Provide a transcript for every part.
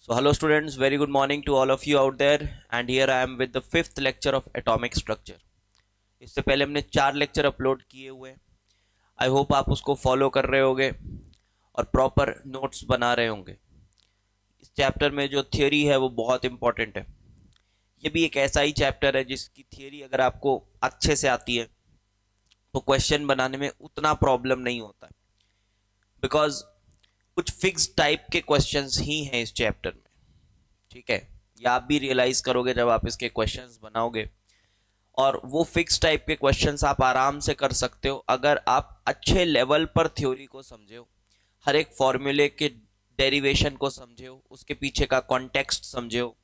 So hello students, very good morning to all of you out there, and here I am with the fifth lecture of atomic structure. इससे पहले हमने 4 lecture upload किए हुए हैं. I hope आप उसको follow कर रहे होंगे और प्रॉपर नोट्स बना रहे होंगे. इस चैप्टर में जो थियोरी है वो बहुत इंपॉर्टेंट है. ये भी एक ऐसा ही चैप्टर है जिसकी थियोरी अगर आपको अच्छे से आती है तो क्वेश्चन बनाने में उतना प्रॉब्लम नहीं होता है, बिकॉज कुछ फिक्स टाइप के क्वेश्चंस ही हैं इस चैप्टर में. ठीक है, ये आप भी रियलाइज करोगे जब आप इसके क्वेश्चंस बनाओगे, और वो फिक्स टाइप के क्वेश्चंस आप आराम से कर सकते हो अगर आप अच्छे लेवल पर थ्योरी को समझे हो, हर एक फॉर्मूले के डेरिवेशन को समझे हो, उसके पीछे का कॉन्टेक्स्ट समझे हो,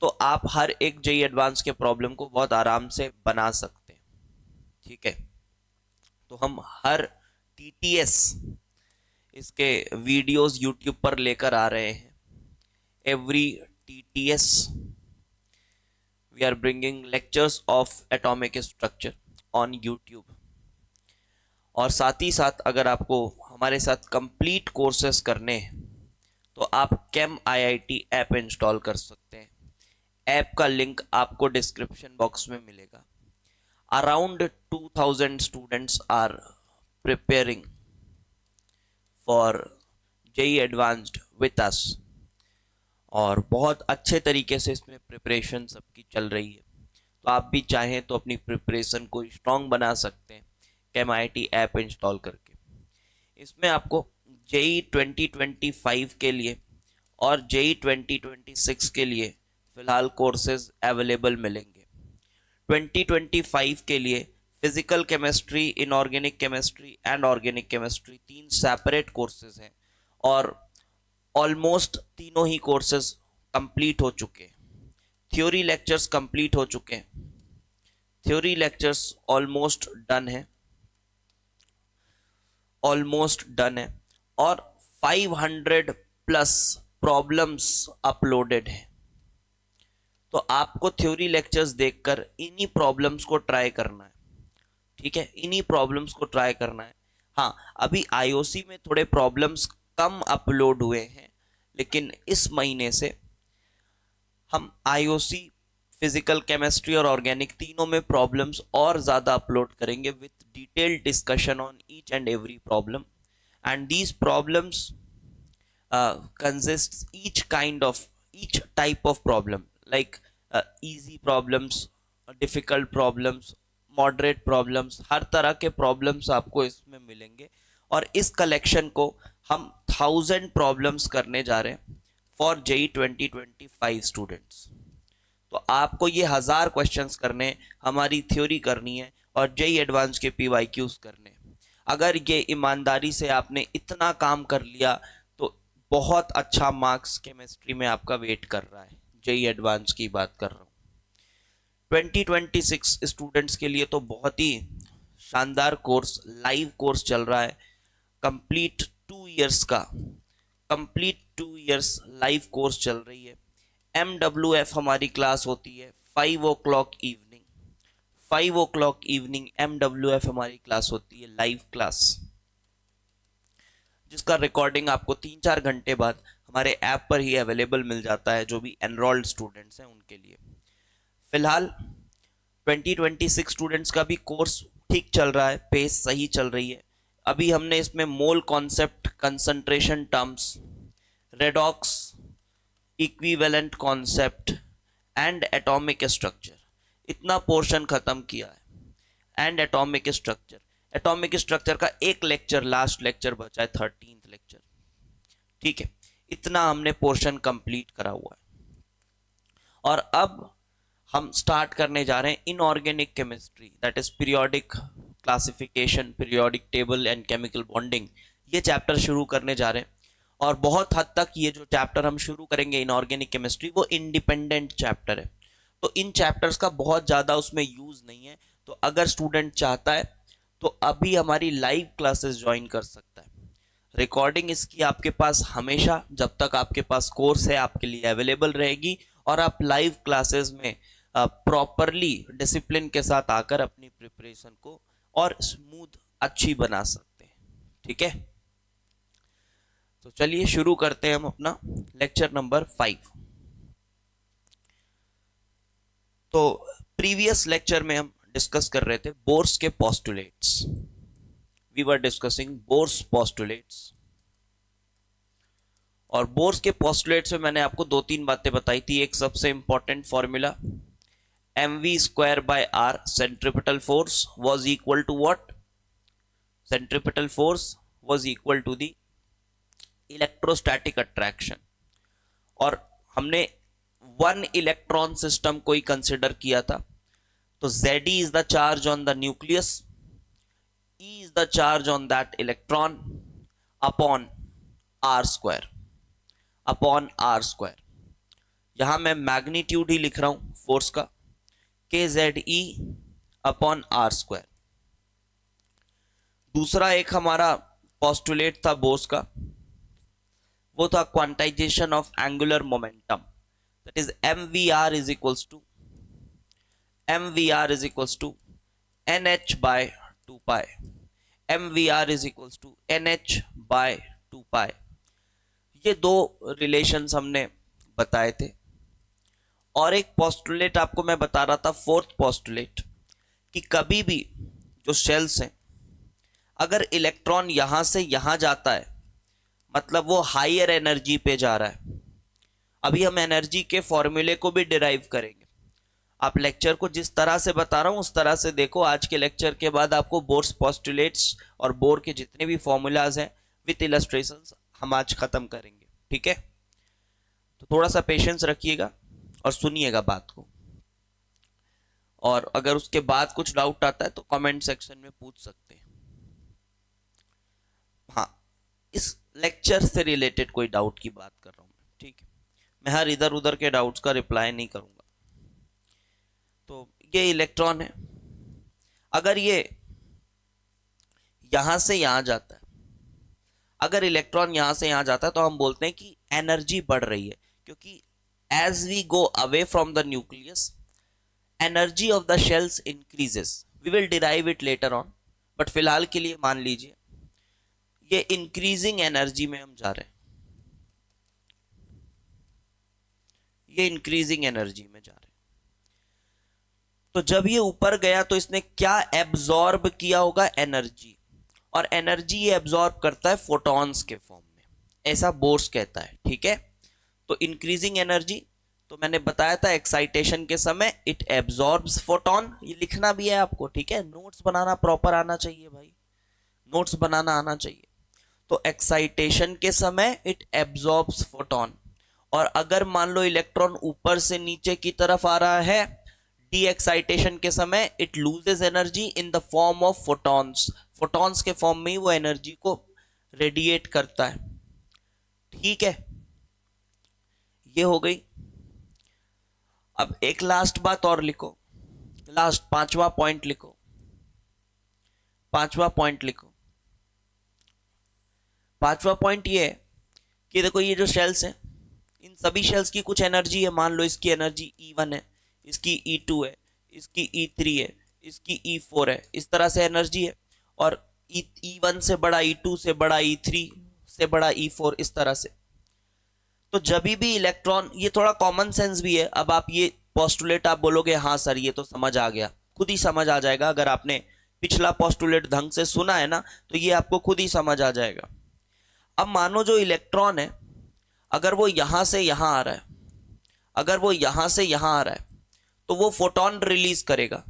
तो आप हर एक जेई एडवांस के प्रॉब्लम को बहुत आराम से बना सकते हैं. ठीक है, तो हम हर टीटीएस इसके वीडियोस यूट्यूब पर लेकर आ रहे हैं. Every TTS we are bringing lectures of atomic structure on YouTube. और साथ ही साथ अगर आपको हमारे साथ कंप्लीट कोर्सेज करने हैं तो आप केम IIT ऐप इंस्टॉल कर सकते हैं. ऐप का लिंक आपको डिस्क्रिप्शन बॉक्स में मिलेगा. Around 2000 students are preparing for JEE Advanced with us, और बहुत अच्छे तरीके से इसमें प्रिपरेशन सबकी चल रही है. तो आप भी चाहें तो अपनी प्रिपरेशन को स्ट्रॉन्ग बना सकते हैं केम IIT ऐप इंस्टॉल करके. इसमें आपको जेई 2025 के लिए और जेई 2026 के लिए फ़िलहाल कोर्सेज अवेलेबल मिलेंगे. 2025 के लिए physical chemistry, inorganic chemistry and organic chemistry 3 separate courses हैं, और ऑलमोस्ट तीनों ही कोर्सेज कंप्लीट हो चुके हैं. थ्योरी लेक्चर्स कंप्लीट हो चुके हैं. थ्योरी लेक्चर्स ऑलमोस्ट डन है, और 500 प्लस प्रॉब्लम्स अपलोडेड है. तो आपको थ्योरी लेक्चर्स देखकर इन्हीं प्रॉब्लम्स को ट्राई करना है. ठीक है, इन्हीं प्रॉब्लम्स को ट्राई करना है. हाँ, अभी आईओसी में थोड़े प्रॉब्लम्स कम अपलोड हुए हैं, लेकिन इस महीने से हम आईओसी, फिजिकल केमिस्ट्री और ऑर्गेनिक तीनों में प्रॉब्लम्स और ज़्यादा अपलोड करेंगे with detailed discussion on each and every problem. And these problems consists each type of problem, like easy problems, difficult problems, moderate problems. हर तरह के प्रॉब्लम्स आपको इसमें मिलेंगे, और इस कलेक्शन को हम 1000 प्रॉब्लम्स करने जा रहे हैं फॉर जेई 2025 स्टूडेंट्स. तो आपको ये 1000 क्वेश्चंस करने, हमारी थ्योरी करनी है और जेई एडवांस के PYQs करने. अगर ये ईमानदारी से आपने इतना काम कर लिया तो बहुत अच्छा मार्क्स केमिस्ट्री में आपका वेट कर रहा है. जेई एडवांस की बात कर रहा हूँ. 2026 स्टूडेंट्स के लिए तो बहुत ही शानदार कोर्स, लाइव कोर्स चल रहा है. कंप्लीट 2 इयर्स का, कंप्लीट 2 इयर्स लाइव कोर्स चल रही है. MWF हमारी क्लास होती है 5 o'clock evening. 5 o'clock evening MWF हमारी क्लास होती है, लाइव क्लास, जिसका रिकॉर्डिंग आपको 3-4 घंटे बाद हमारे ऐप पर ही अवेलेबल मिल जाता है, जो भी एनरोल्ड स्टूडेंट्स हैं उनके लिए. फिलहाल 2026 स्टूडेंट्स का भी कोर्स ठीक चल रहा है, पेस सही चल रही है. अभी हमने इसमें mole concept, concentration terms, redox, equivalent concept and atomic structure, इतना पोर्शन खत्म किया है. एंड एटॉमिक स्ट्रक्चर का एक लेक्चर, लास्ट लेक्चर बचा है, 13th लेक्चर. ठीक है, इतना हमने पोर्शन कंप्लीट करा हुआ है. और अब हम स्टार्ट करने जा रहे हैं inorganic chemistry, that is periodic classification, periodic table and chemical bonding. ये चैप्टर शुरू करने जा रहे हैं, और बहुत हद तक ये जो चैप्टर हम शुरू करेंगे इनऑर्गेनिक केमिस्ट्री, वो इंडिपेंडेंट चैप्टर है. तो इन चैप्टर्स का बहुत ज़्यादा उसमें यूज़ नहीं है. तो अगर स्टूडेंट चाहता है तो अभी हमारी लाइव क्लासेस ज्वाइन कर सकता है. रिकॉर्डिंग इसकी आपके पास हमेशा, जब तक आपके पास कोर्स है, आपके लिए अवेलेबल रहेगी, और आप लाइव क्लासेस में प्रॉपरली डिसिप्लिन के साथ आकर अपनी प्रिपरेशन को और स्मूथ अच्छी बना सकते हैं. ठीक है, तो चलिए शुरू करते हैं हम अपना लेक्चर नंबर 5। तो प्रीवियस लेक्चर में हम डिस्कस कर रहे थे बोर्स के postulates. We were discussing Bohr's postulates, और बोर्स के पोस्टुलेट्स में मैंने आपको दो तीन बातें बताई थी। एक सबसे important formula, mv square by R centripetal force was equal to what? Centripetal force was equal to the electrostatic attraction. और हमने वन इलेक्ट्रॉन सिस्टम को ही कंसिडर किया था। तो Ze is the charge on the nucleus, E is the charge on that electron upon R square, upon R square. यहां मैं magnitude ही लिख रहा हूं फोर्स का, K Z E upon R square. दूसरा एक हमारा पोस्टुलेट था बोर्स का, वो था quantization of angular momentum, that is mvr is equals to nh by 2 pi, mvr is equals to nh by 2 pi। ये दो रिलेशंस हमने बताए थे। और एक पोस्टुलेट आपको मैं बता रहा था, फोर्थ पोस्टुलेट, कि कभी भी जो शेल्स हैं, अगर इलेक्ट्रॉन यहां से यहां जाता है मतलब वो हायर एनर्जी पे जा रहा है। अभी हम एनर्जी के फॉर्मूले को भी डिराइव करेंगे। आप लेक्चर को जिस तरह से बता रहा हूं उस तरह से देखो। आज के लेक्चर के बाद आपको बोर्स पोस्टुलेट्स और बोर के जितने भी फॉर्मूलाज हैं विथ इलस्ट्रेशंस हम आज खत्म करेंगे, ठीक है? तो थोड़ा सा पेशेंस रखिएगा और सुनिएगा बात को। और अगर उसके बाद कुछ डाउट आता है तो कमेंट सेक्शन में पूछ सकते हैं। हाँ, इस लेक्चर से रिलेटेड कोई डाउट की बात कर रहा हूं मैं, ठीक है? मैं हर इधर उधर के डाउट्स का रिप्लाई नहीं करूंगा। तो ये इलेक्ट्रॉन है, अगर ये यहां से यहां जाता है, अगर इलेक्ट्रॉन यहां से यहां जाता है तो हम बोलते हैं कि एनर्जी बढ़ रही है, क्योंकि as we go away from the nucleus energy of the shells increases. We will derive it later on, but फिलहाल के लिए मान लीजिए ये इंक्रीजिंग एनर्जी में हम जा रहे हैं, ये इंक्रीजिंग एनर्जी में जा रहे हैं। तो जब ये ऊपर गया तो इसने क्या एब्जॉर्ब किया होगा? एनर्जी। और एनर्जी ये एब्जॉर्ब करता है फोटॉन्स के फॉर्म में, ऐसा बोर्स कहता है, ठीक है? तो इंक्रीजिंग एनर्जी, तो मैंने बताया था एक्साइटेशन के समय इट एब्जॉर्ब्स फोटॉन। ये लिखना भी है आपको, ठीक है? नोट्स बनाना प्रॉपर आना चाहिए भाई, नोट्स बनाना आना चाहिए। तो एक्साइटेशन के समय इट एब्जॉर्ब्स फोटॉन। और अगर मान लो इलेक्ट्रॉन ऊपर से नीचे की तरफ आ रहा है, डी एक्साइटेशन के समय it loses energy in the form of photons. Photons के फॉर्म में ही वो एनर्जी को रेडिएट करता है, ठीक है? ये हो गई। अब एक लास्ट बात और लिखो, लास्ट पांचवा पॉइंट लिखो, पांचवा पॉइंट लिखो। पांचवा पॉइंट ये है कि देखो ये जो शेल्स हैं, इन सभी शेल्स की कुछ एनर्जी है। मान लो इसकी एनर्जी E1 है, इसकी E2 है, इसकी E3 है, इसकी E4 है, इस तरह से एनर्जी है। और E1 से बड़ा E2 से बड़ा E3 से बड़ा E4, इस तरह से। तो जब भी इलेक्ट्रॉन, ये थोड़ा कॉमन सेंस भी है। अब आप ये पोस्टुलेट आप बोलोगे हाँ सर ये तो समझ आ गया, खुद ही समझ आ जाएगा। अगर आपने पिछला पोस्टुलेट ढंग से सुना है ना तो ये आपको खुद ही समझ आ जाएगा। अब मानो जो इलेक्ट्रॉन है, अगर वो यहां से यहां आ रहा है, अगर वो यहां से यहां आ रहा है तो वो फोटोन रिलीज करेगा।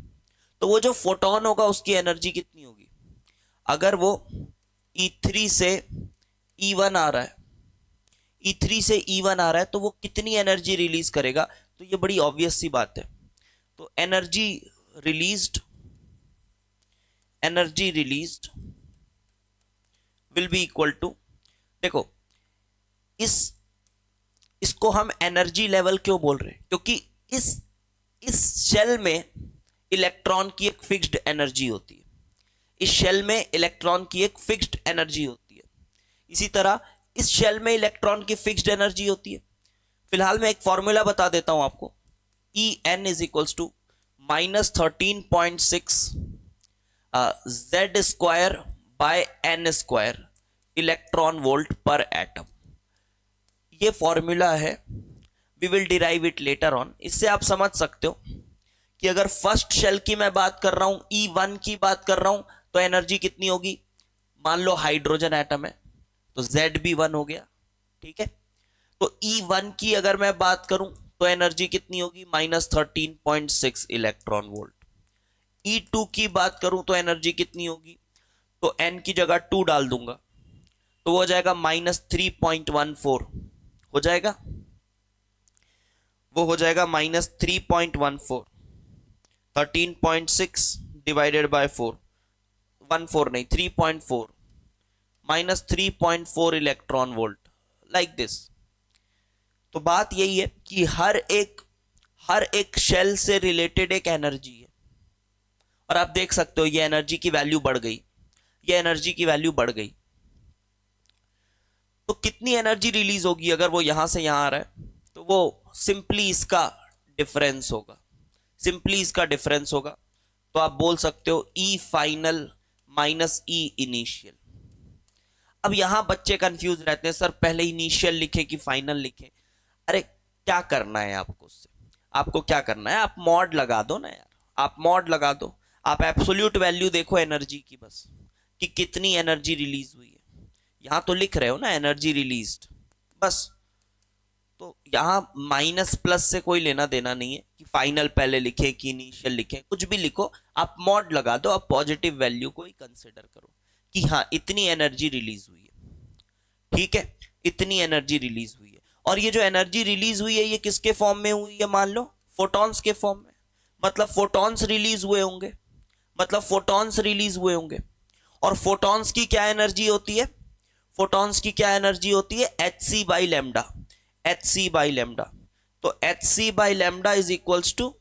तो वो जो फोटोन होगा उसकी एनर्जी कितनी होगी? अगर वो E3 से E1 आ रहा है, E3 से E1 आ रहा है तो वो कितनी एनर्जी रिलीज करेगा? तो ये बड़ी ऑब्वियस सी बात है। तो energy released will be equal to, देखो इसको हम एनर्जी लेवल क्यों बोल रहे हैं? क्योंकि इस शेल में इलेक्ट्रॉन की एक फिक्स्ड एनर्जी होती है। इस शेल में इलेक्ट्रॉन की एक फिक्स्ड एनर्जी होती है। इसी तरह इस शेल में इलेक्ट्रॉन की फिक्स्ड एनर्जी होती है। फिलहाल मैं एक फॉर्मूला बता देता हूं आपको। En is equals to -13.6 Z² by N² electron volt per atom. ये फॉर्मूला है, we will derive it later on. इससे आप समझ सकते हो कि अगर फर्स्ट शेल की मैं बात कर रहा हूं, E1 की बात कर रहा हूं, तो एनर्जी कितनी होगी। मान लो हाइड्रोजन एटम है तो Z भी 1 हो गया, ठीक है। तो E1 की अगर मैं बात करूं तो एनर्जी कितनी होगी, -13.6 इलेक्ट्रॉन वोल्ट। E2 की बात करूं तो एनर्जी कितनी होगी, तो N की जगह 2 डाल दूंगा तो वो हो जाएगा -3.14 हो जाएगा, वो हो जाएगा -3.14। 13.6 डिवाइडेड बाय 4, 14 नहीं 3.4, -3.4 इलेक्ट्रॉन वोल्ट, लाइक दिस। तो बात यही है कि हर एक शेल से रिलेटेड एक एनर्जी है, और आप देख सकते हो ये एनर्जी की वैल्यू बढ़ गई, ये एनर्जी की वैल्यू बढ़ गई। तो कितनी एनर्जी रिलीज होगी अगर वो यहां से यहां आ रहा है, तो वो सिंपली इसका डिफरेंस होगा, सिंपली इसका डिफरेंस होगा। तो आप बोल सकते हो ई फाइनल माइनस ई इनिशियल। अब यहां बच्चे कंफ्यूज रहते हैं, सर पहले इनिशियल लिखे कि फाइनल लिखे। अरे क्या करना है आपको, उससे आपको क्या करना है, आप मॉड लगा दो ना यार, आप मॉड लगा दो, आप एब्सोल्यूट वैल्यू देखो एनर्जी की बस, कि कितनी एनर्जी रिलीज हुई है। यहां तो लिख रहे हो ना एनर्जी रिलीज्ड, बस। तो यहां माइनस प्लस से कोई लेना देना नहीं है कि फाइनल पहले लिखे कि इनिशियल लिखे, कुछ भी लिखो, आप मॉड लगा दो, आप पॉजिटिव वैल्यू को ही कंसिडर करो कि हाँ इतनी एनर्जी रिलीज हुई है, ठीक है, इतनी एनर्जी रिलीज हुई है। और ये जो एनर्जी रिलीज हुई है ये किसके फॉर्म में हुई है, मान लो फोटॉन्स के फॉर्म में, मतलब फोटॉन्स रिलीज हुए होंगे, मतलब फोटॉन्स रिलीज हुए होंगे। और फोटॉन्स की क्या एनर्जी होती है, फोटॉन्स की क्या एनर्जी होती है, hc/λ, hc/λ। तो hc/λ is equals to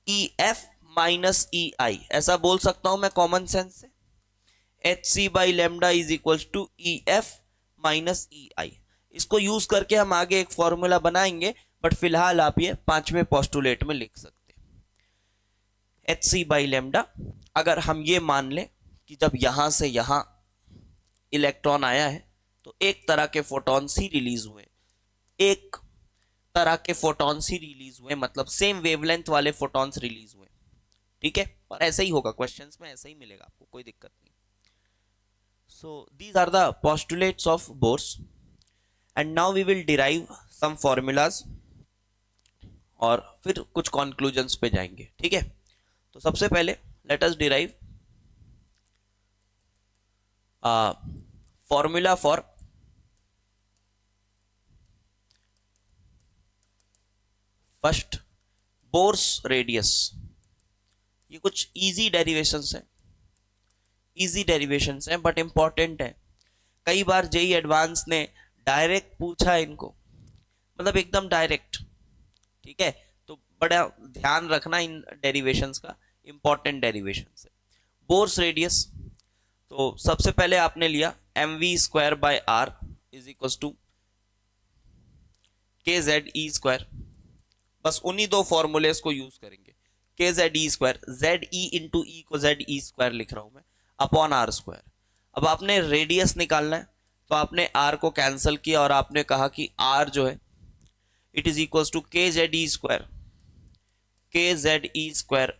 EF minus EI, ऐसा बोल सकता हूं मैं कॉमन सेंस से, hc/λ is equals to EF minus EI। इसको यूज करके हम आगे एक फॉर्मूला बनाएंगे, बट फिलहाल आप ये 5वें पोस्टुलेट में लिख सकते हैं। hc/λ अगर हम ये मान लें कि जब यहां से यहां इलेक्ट्रॉन आया है तो एक तरह के फोटॉन्स ही रिलीज हुए, एक तरह के फोटॉन्स ही रिलीज हुए, मतलब सेम वेवलेंथ वाले फोटॉन्स रिलीज हुए, ठीक है। और ऐसा ही होगा क्वेश्चंस में, ऐसा ही मिलेगा आपको, कोई दिक्कत नहीं। So these are the postulates of Bohr's and now we will derive some formulas और फिर कुछ कंक्लूजन्स पे जाएंगे, ठीक है। तो सबसे पहले let us derive formula for first Bohr's radius. ये कुछ इजी डेरिवेशंस हैं, इजी डेरिवेशंस हैं बट इंपॉर्टेंट है। कई बार जेई एडवांस ने डायरेक्ट पूछा इनको, मतलब एकदम डायरेक्ट, ठीक है। तो बड़ा ध्यान रखना इन डेरिवेशंस का, इंपॉर्टेंट डेरिवेशंस है। बोर्स रेडियस, तो सबसे पहले आपने लिया mv² is equal to kZe², बस उन्हीं दो फॉर्मूलेस को यूज करेंगे, kZe², ZE इंटू ई को ZE² लिख रहा हूं मैं, अपॉन R²। अब आपने रेडियस निकालना है, तो आपने R को कैंसिल किया और आपने कहा कि R जो है it is equal to kZe²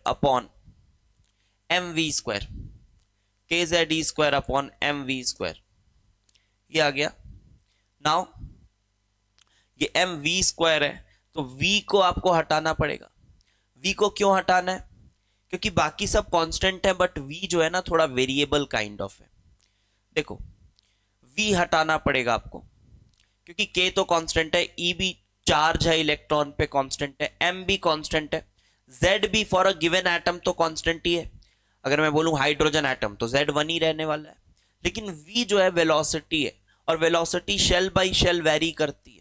upon mv², kZe² upon mv², ये आ गया। नाउ ये mv² है तो v को आपको हटाना पड़ेगा। v को क्यों हटाना है, क्योंकि बाकी सब कांस्टेंट है बट v जो है ना थोड़ा वेरिएबल काइंड ऑफ है। देखो v हटाना पड़ेगा आपको, क्योंकि k तो कांस्टेंट है, e भी चार्ज है इलेक्ट्रॉन पे कांस्टेंट है, m भी कांस्टेंट है, z भी फॉर अ गिवन एटम तो कांस्टेंट ही है। अगर मैं बोलूं हाइड्रोजन एटम तो z1 ही रहने वाला है, लेकिन v जो है वेलोसिटी है, और velocity shell by shell vary करती है,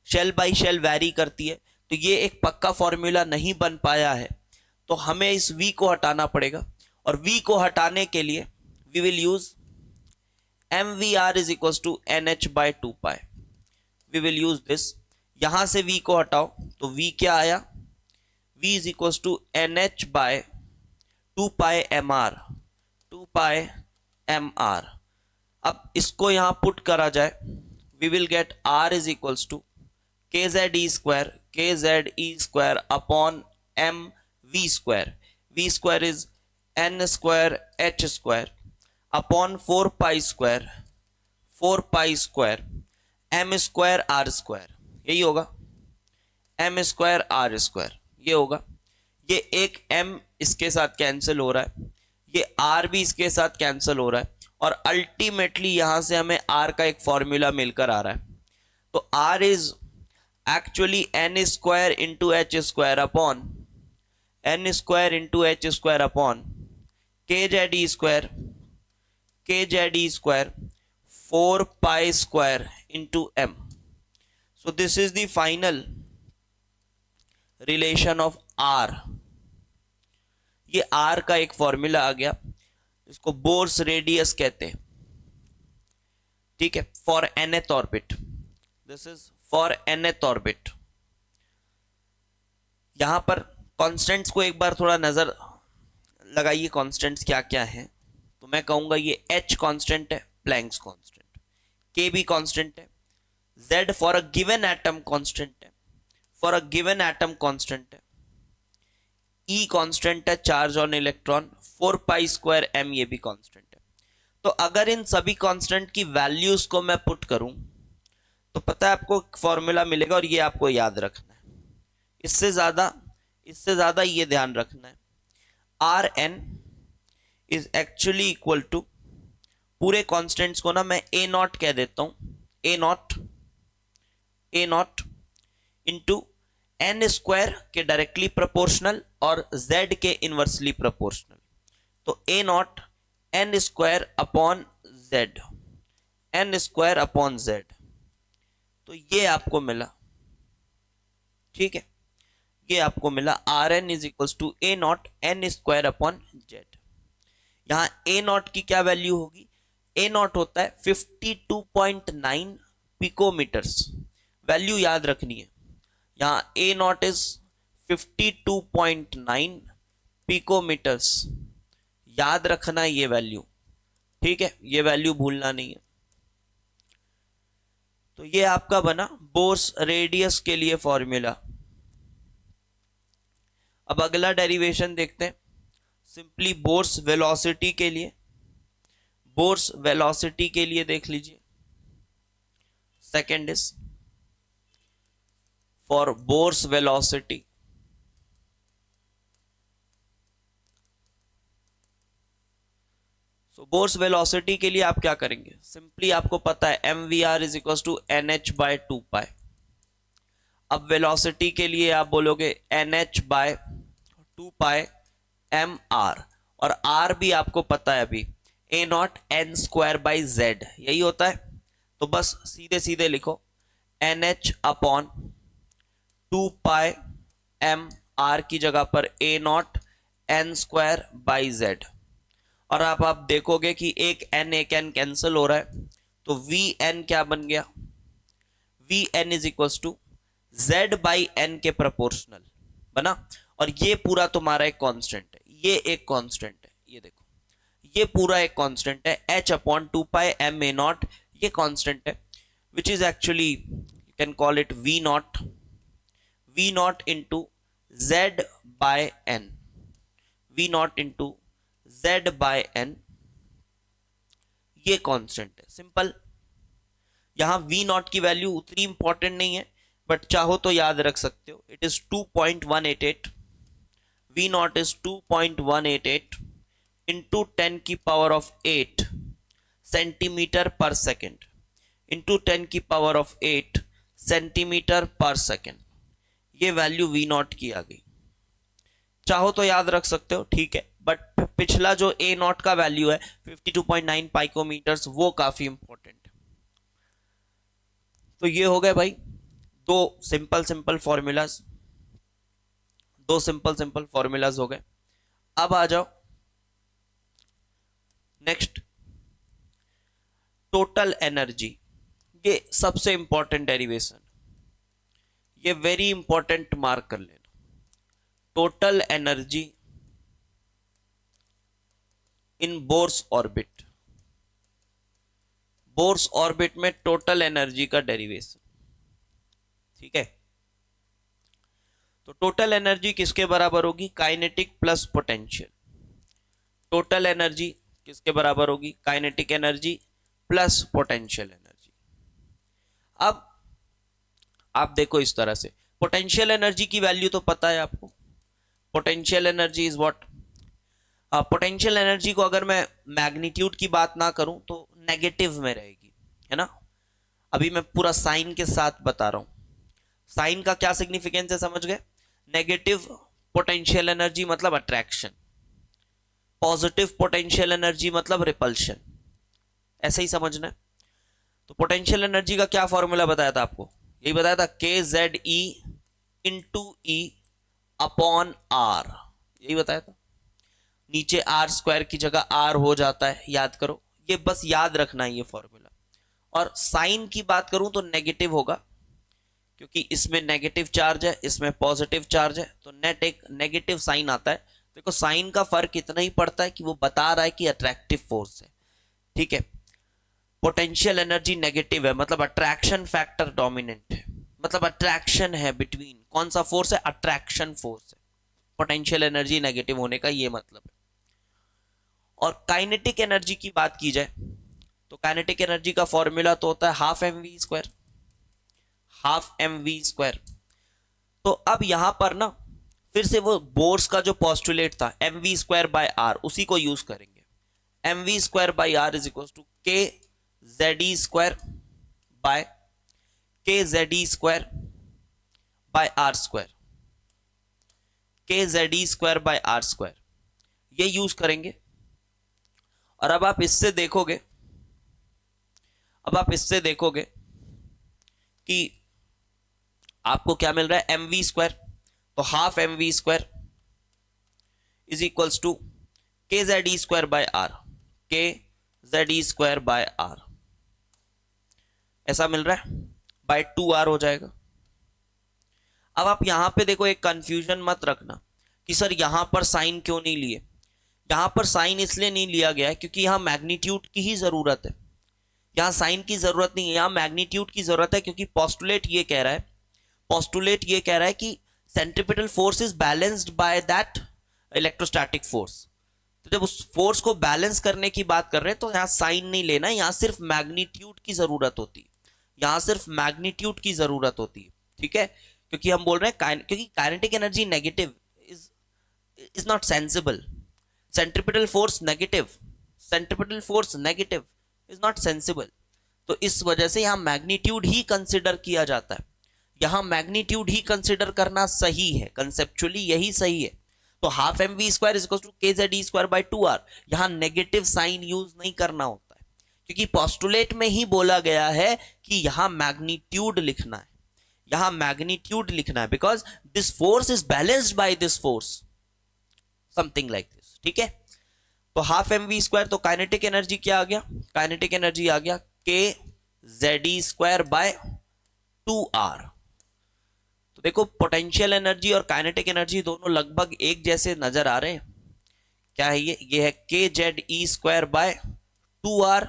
शेल बाई शेल वेरी करती है। तो ये एक पक्का फॉर्मूला नहीं बन पाया है, तो हमें इस v को हटाना पड़ेगा। और v को हटाने के लिए we will use mvr is equal to nh/2π, we will use this. यहां से v को हटाओ तो v क्या आया, v is equal to nh/2πmr, 2πmr। अब इसको यहां पुट करा जाए, we will get r is equal to kz e square upon m v square. V square is n square h square upon 4 pi square m square r square. यही होगा, m square are square ये होगा। ये एक m इसके साथ cancel हो रहा है, ये r भी इसके साथ कैंसिल हो रहा है, और अल्टीमेटली यहां से हमें r का एक फॉर्मूला मिलकर आ रहा है। तो r is actually n square into H square upon n square into H square upon K Z E square 4 pi square into m. So this is the final relation of R. ये R का एक formula आ गया, इसको bourse radius कहते हैं, ठीक है, for nth orbit. This is for nth orbit. यहां पर कांस्टेंट्स को एक बार थोड़ा नजर लगाइए, कांस्टेंट्स क्या क्या हैं। तो मैं कहूंगा ये h कांस्टेंट है, प्लैंक्स कांस्टेंट, k भी कांस्टेंट है, z for a given atom constant है, for a given atom constant है, E कांस्टेंट है, charge on electron, 4 pi square m ये भी कांस्टेंट है। तो अगर इन सभी कांस्टेंट की वैल्यूज को मैं पुट करूं तो पता है आपको फॉर्मूला मिलेगा, और ये आपको याद रखना है। इससे ज्यादा ये ध्यान रखना है, R N is actually equal to, पूरे कांस्टेंट्स को ना मैं ए नॉट कह देता हूं, A naught into N square के डायरेक्टली प्रोपोर्शनल और z के इनवर्सली प्रोपोर्शनल। तो A naught N square upon Z, N square upon Z. तो ये आपको मिला, ठीक है, ये आपको मिला R N is equal to A naught N square upon Z. यहां ए नॉट की क्या वैल्यू होगी, ए नॉट होता है 52.9 पिकोमीटर्स, वैल्यू याद रखनी है। यहां ए नॉट इज 52.9 पिकोमीटर्स, याद रखना है ये वैल्यू, ठीक है, ये वैल्यू भूलना नहीं है। तो ये आपका बना बोर्स रेडियस के लिए फॉर्मूला। अब अगला डेरिवेशन देखते हैं, सिंपली बोर्स वेलोसिटी के लिए। बोर्स वेलोसिटी के लिए देख लीजिए, second is for Bohr's velocity, so Bohr's velocity के लिए आप क्या करेंगे, सिंपली आपको पता है M V R is equal to N H by 2 pi. अब वेलोसिटी के लिए आप बोलोगे N H by 2 pi M R, और आर भी आपको पता है अभी A naught N square by Z, यही होता है। तो बस सीधे सीधे लिखो N H upon 2 pi M R की जगह पर A naught N square by Z. और आप देखोगे कि एक एन कैंसिल हो रहा है, तो वी एन क्या बन गया, v n is equal to Z by n के प्रोपोर्शनल बना। और ये पूरा तुम्हारा एक कांस्टेंट है, ये एक कांस्टेंट है, ये देखो ये पूरा एक कांस्टेंट है, h upon 2 pi m a naught, ये कांस्टेंट है, which is actually you can call it v naught into Z by n, v naught into Z by n, ये कांस्टेंट है, सिंपल। यहां वी नॉट की value उतनी important नहीं है, but चाहो तो याद रख सकते हो, it is 2.188, v naught is 2.188 into 10 की power of 8 centimetre per second, into 10 की power of 8 centimetre per second, ये वैल्यू वी नॉट की आ गई। चाहो तो याद रख सकते हो, ठीक है, बट पिछला जो ए नॉट का वैल्यू है 52.9 पाइकोमीटर्स, वो काफी इंपॉर्टेंट है। तो ये हो गए भाई दो सिंपल फॉर्मूलाज हो गए। अब आ जाओ नेक्स्ट, टोटल एनर्जी। ये सबसे इंपॉर्टेंट डेरिवेशन, ये वेरी इंपॉर्टेंट मार्क कर लेना। Total energy in Bohr's orbit, Bohr's orbit में टोटल एनर्जी का डेरिवेशन, ठीक है। टोटल एनर्जी किसके बराबर होगी? Kinetic plus potential. Total energy किसके बराबर होगी? Kinetic energy plus potential energy. अब आप देखो इस तरह से, पोटेंशियल एनर्जी की वैल्यू तो पता है आपको, potential energy is what? Potential energy को अगर मैं मैग्नीट्यूड की बात ना करूं तो नेगेटिव में रहेगी, है ना। अभी मैं पूरा साइन के साथ बता रहा हूं। साइन का क्या सिग्निफिकेंस है समझ गए? नेगेटिव पोटेंशियल एनर्जी मतलब अट्रैक्शन, पॉजिटिव पोटेंशियल एनर्जी मतलब रिपल्शन, ऐसे ही समझना है। तो पोटेंशियल एनर्जी का क्या फॉर्मूला बताया था आपको? यही बताया था, K Z E into E upon R, यही बताया था। नीचे आर स्क्वायर की जगह आर हो जाता है, याद करो, ये बस याद रखना है ये फॉर्मूला। और साइन की बात करूं तो नेगेटिव होगा, क्योंकि इसमें नेगेटिव चार्ज है, इसमें पॉजिटिव चार्ज है, तो नेट एक नेगेटिव साइन आता है। देखो साइन का फर्क इतना ही पड़ता है कि वो बता रहा है कि अट्रैक्टिव फोर्स है, ठीक है। पोटेंशियल एनर्जी नेगेटिव है मतलब अट्रैक्शन फैक्टर डोमिनेंट है, मतलब अट्रैक्शन है बिटवीन, कौन सा फोर्स है? अट्रैक्शन फोर्स है। पोटेंशियल एनर्जी नेगेटिव होने का ये मतलब है। और काइनेटिक एनर्जी की बात की जाए तो काइनेटिक एनर्जी का फॉर्मूला तो होता है half M we square, half M we square. तो अब यहां पर ना फिर से वो बोर्स का जो पॉस्टुलेट था M we square by R, उसी को यूज करेंगे। M we square by R is equal to के Z E square by K Z E square by R square, K Z E square by R square, ये use करेंगे। और अब आप इससे देखोगे, अब आप इससे देखोगे कि आपको क्या मिल रहा है? एम वी स्क्वायर, तो half M we square is equals to के Z E square by R, K Z E square by R, ऐसा मिल रहा है, बाय 2r हो जाएगा। अब आप यहां पे देखो, एक कंफ्यूजन मत रखना कि सर यहां पर साइन क्यों नहीं लिए। यहां पर साइन इसलिए नहीं लिया गया है क्योंकि यहां मैग्नीट्यूड की ही जरूरत है, यहां साइन की जरूरत नहीं है, यहां मैग्नीट्यूड की जरूरत है। क्योंकि पोस्टुलेट ये कह रहा है, पोस्टुलेट ये कह रहा है कि centripetal force is balanced by that electrostatic force. तो जब उस फोर्स को बैलेंस करने की बात कर रहे हैं तो यहां साइन नहीं लेना, यहां सिर्फ मैग्नीट्यूड की जरूरत होती है, यहां सिर्फ मैग्नीट्यूड की जरूरत होती है, ठीक है। क्योंकि हम बोल रहे हैं क्योंकि kinetic energy negative is is not sensible, centripetal force negative, centripetal force negative is not sensible. तो इस वजह से यहां मैग्नीट्यूड ही कंसिडर किया जाता है, यहां मैग्नीट्यूड ही कंसिडर करना सही है, कंसेप्चुअली यही सही है। तो half M we square is equal to के Z E square by 2r, यहां नेगेटिव साइन यूज नहीं करना होता है, क्योंकि पोस्टुलेट में ही बोला गया है कि यहां मैग्नीट्यूड लिखना है, यहां मैग्नीट्यूड लिखना है, because this force is balanced by this force, something like this, ठीक है। तो हाफ एम वी स्क्वायर, तो काइनेटिक एनर्जी क्या आ गया? काइनेटिक एनर्जी आ गया के Z E square by 2r। तो देखो पोटेंशियल एनर्जी और काइनेटिक एनर्जी दोनों लगभग एक जैसे नजर आ रहे हैं। क्या है ये है के Z E square by 2r,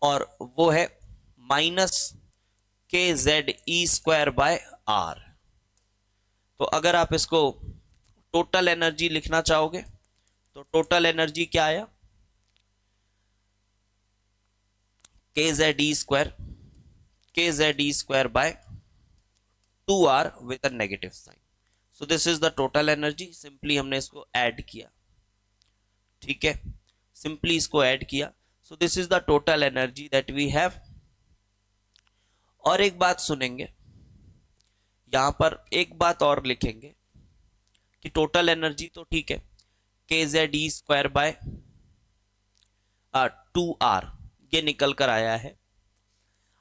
और वो है minus K Z E square by R. तो अगर आप इसको टोटल एनर्जी लिखना चाहोगे तो टोटल एनर्जी क्या आया? के Z E square, K Z E square by 2r with a negative sign. So this is the total energy. Simply हमने इसको ऐड किया, ठीक है, सिंपली इसको ऐड किया। So this is the total energy that we have. और एक बात सुनेंगे, यहां पर एक बात और लिखेंगे कि टोटल एनर्जी तो ठीक है, के Z E square by 2r ये निकल कर आया है।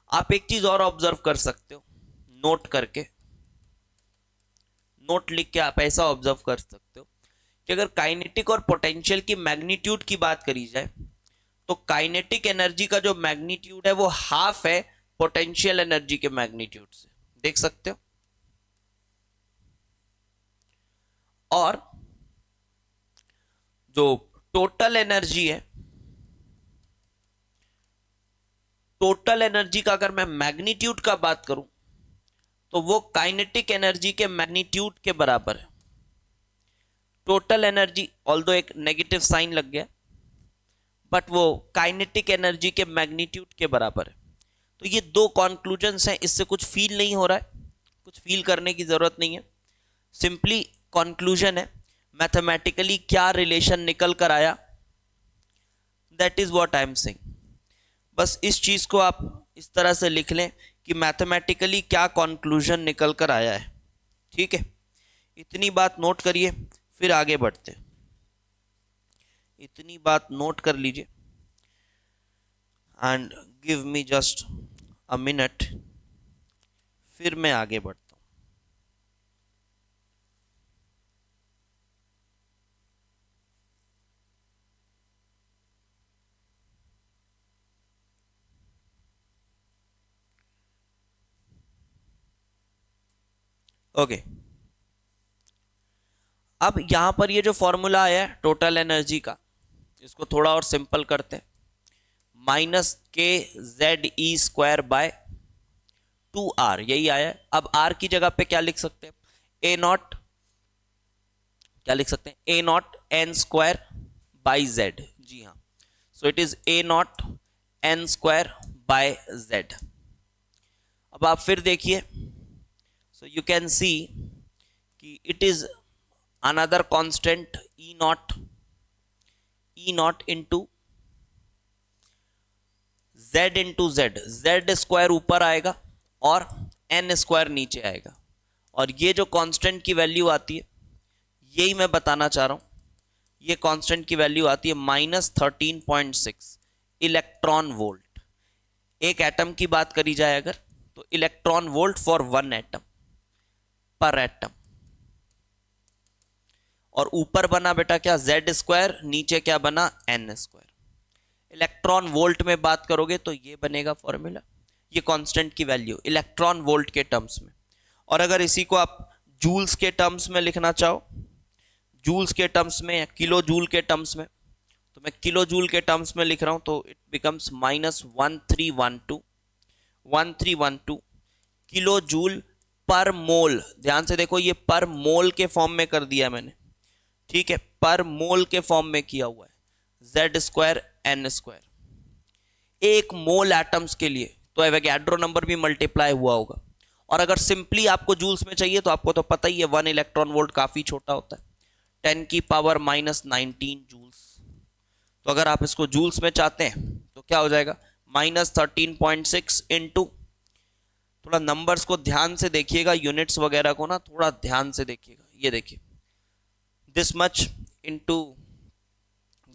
आप एक चीज और ऑब्जर्व कर सकते हो, नोट करके, नोट लिख के आप ऐसा ऑब्जर्व कर सकते हो कि अगर काइनेटिक और पोटेंशियल की मैग्नीट्यूड की बात करी जाए तो काइनेटिक एनर्जी का जो मैग्नीट्यूड है वो हाफ है पोटेंशियल एनर्जी के मैग्नीट्यूड से, देख सकते हो। और जो टोटल एनर्जी है, टोटल एनर्जी का अगर मैं मैग्नीट्यूड का बात करूं तो वो काइनेटिक एनर्जी के मैग्नीट्यूड के बराबर है। टोटल एनर्जी ऑल्दो एक नेगेटिव साइन लग गया, बट वो काइनेटिक एनर्जी के मैग्नीट्यूड के बराबर है। तो ये दो कॉन्क्लूजन्स हैं, इससे कुछ फील नहीं हो रहा है, कुछ फील करने की जरूरत नहीं है, सिंपली कॉन्क्लूजन है। मैथमेटिकली क्या रिलेशन निकल कर आया, that is what I am saying. बस इस चीज को आप इस तरह से लिख लें कि मैथमेटिकली क्या कॉन्क्लूजन निकल कर आया है। ठीक है, इतनी बात नोट करिए, फिर आगे बढ़ते। इतनी बात नोट कर लीजिए and give me just a minute, फिर मैं आगे बढ़ता हूं। ओके, अब यहां पर ये जो फॉर्मूला आया है टोटल एनर्जी का, इसको थोड़ा और सिंपल करते हैं। Minus K Z E square by 2r, यही आया है। अब r की जगह पे क्या लिख सकते हैं, ए नॉट, क्या लिख सकते हैं, a naught N square by Z. जी हाँ, so it is a naught N square by Z. अब आप फिर देखिए, सो यू कैन सी कि it is another constant e naught into Z into Z. Z square ऊपर आएगा और एन स्क्वायर नीचे आएगा, और ये जो कांस्टेंट की वैल्यू आती है, यही मैं बताना चाह रहा हूं, ये कांस्टेंट की वैल्यू आती है -13.6 इलेक्ट्रॉन वोल्ट। एक एटम की बात करी जाए अगर, तो इलेक्ट्रॉन वोल्ट फॉर 1 एटम पर एटम। और ऊपर बना बेटा क्या, जेड स्क्वायर, नीचे क्या बना, एन स्क्वायर। इलेक्ट्रॉन वोल्ट में बात करोगे तो ये बनेगा फॉर्मूला, ये कांस्टेंट की वैल्यू इलेक्ट्रॉन वोल्ट के टर्म्स में। और अगर इसी को आप जूल्स के टर्म्स में लिखना चाहो, जूल्स के टर्म्स में या किलो जूल के टर्म्स में, तो मैं किलो जूल के टर्म्स में लिख रहा हूं, तो it becomes -1312 kilo joule per मोल। ध्यान से देखो, ये पर मोल के फॉर्म में कर दिया मैंने, ठीक है, पर मोल के फॉर्म में किया हुआ है, जेड स्क्वायर एन स्क्वायर। एक मोल एटम्स के लिए तो एवोगैड्रो नंबर भी मल्टीप्लाई हुआ होगा। और अगर सिंपली आपको जूल्स में चाहिए तो आपको तो पता ही है 1 इलेक्ट्रॉन वोल्ट काफी छोटा होता है, 10 की पावर -19 जूल्स। तो अगर आप इसको जूल्स में चाहते हैं तो क्या हो जाएगा, -13.6 इंटू, थोड़ा नंबर्स को ध्यान से देखिएगा, यूनिट्स वगैरह को ना थोड़ा ध्यान से देखिएगा। ये देखिए, दिस मच इंटू,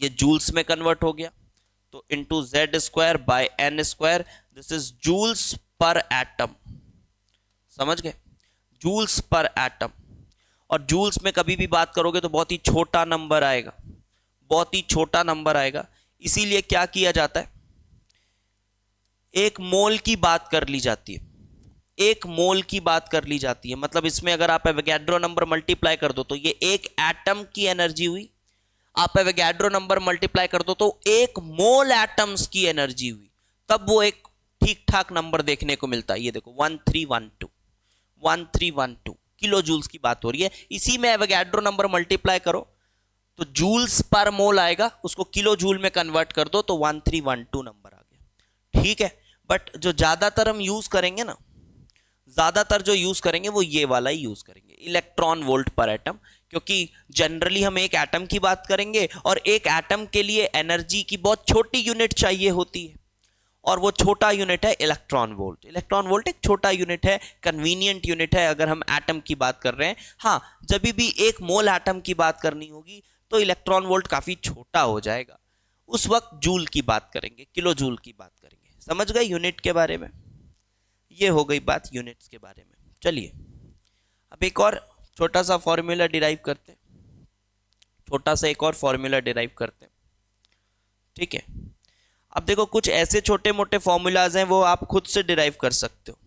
ये जूल्स में कन्वर्ट हो गया, तो into Z square by n square, this is joules per atom. समझ गए, जूल्स पर एटम। और जूल्स में कभी भी बात करोगे तो बहुत ही छोटा नंबर आएगा, बहुत ही छोटा नंबर आएगा। इसीलिए क्या किया जाता है, एक मोल की बात कर ली जाती है, एक मोल की बात कर ली जाती है। मतलब इसमें अगर आप एवोगैड्रो नंबर मल्टीप्लाई कर दो तो ये एक एटम की एनर्जी हुई, आप एवोगैड्रो नंबर मल्टीप्लाई कर दो तो एक मोल एटम्स की एनर्जी हुई, तब वो एक ठीक ठाक नंबर देखने को मिलता है। ये देखो 1312 किलो जूल्स की बात हो रही है। इसी में एवोगैड्रो नंबर मल्टीप्लाई करो तो जूल्स पर मोल आएगा, उसको किलो जूल में कन्वर्ट कर दो तो 1312 नंबर आ गया। ठीक है, बट जो ज्यादातर हम यूज करेंगे ना, ज्यादातर जो यूज करेंगे वो ये वाला ही यूज करेंगे, इलेक्ट्रॉन वोल्ट पर एटम। क्योंकि जनरली हम एक एटम की बात करेंगे और एक एटम के लिए एनर्जी की बहुत छोटी यूनिट चाहिए होती है, और वो छोटा यूनिट है इलेक्ट्रॉन वोल्ट। इलेक्ट्रॉन वोल्ट एक छोटा यूनिट है, कन्वीनियंट यूनिट है अगर हम एटम की बात कर रहे हैं। हाँ, जब भी एक मोल एटम की बात करनी होगी तो इलेक्ट्रॉन वोल्ट काफी छोटा हो जाएगा, उस वक्त जूल की बात करेंगे, किलो जूल की बात करेंगे। समझ गए यूनिट के बारे में, ये हो गई बात यूनिट्स के बारे में। चलिए अब एक और छोटा सा फॉर्मूला डिराइव करते हैं, छोटा सा एक और फॉर्मूला डिराइव करते हैं। ठीक है, अब देखो कुछ ऐसे छोटे मोटे फॉर्मूलाज हैं वो आप खुद से डिराइव कर सकते हो।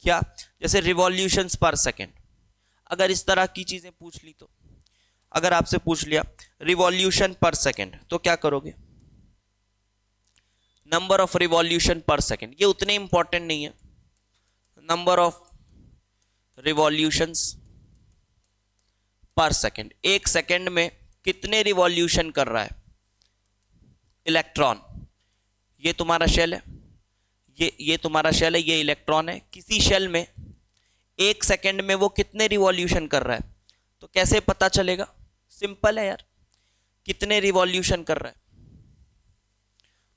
क्या, जैसे रिवॉल्यूशंस पर सेकेंड। अगर इस तरह की चीजें पूछ ली, तो अगर आपसे पूछ लिया रिवॉल्यूशन पर सेकेंड, तो क्या करोगे, नंबर ऑफ रिवॉल्यूशन पर सेकेंड। ये उतने इंपॉर्टेंट नहीं है, number of revolutions per second, एक सेकेंड में कितने रिवॉल्यूशन कर रहा है इलेक्ट्रॉन। ये तुम्हारा शेल है, ये तुम्हारा शेल है, ये इलेक्ट्रॉन है। किसी शेल में एक सेकेंड में वो कितने रिवॉल्यूशन कर रहा है, तो कैसे पता चलेगा? सिंपल है यार, कितने रिवॉल्यूशन कर रहा है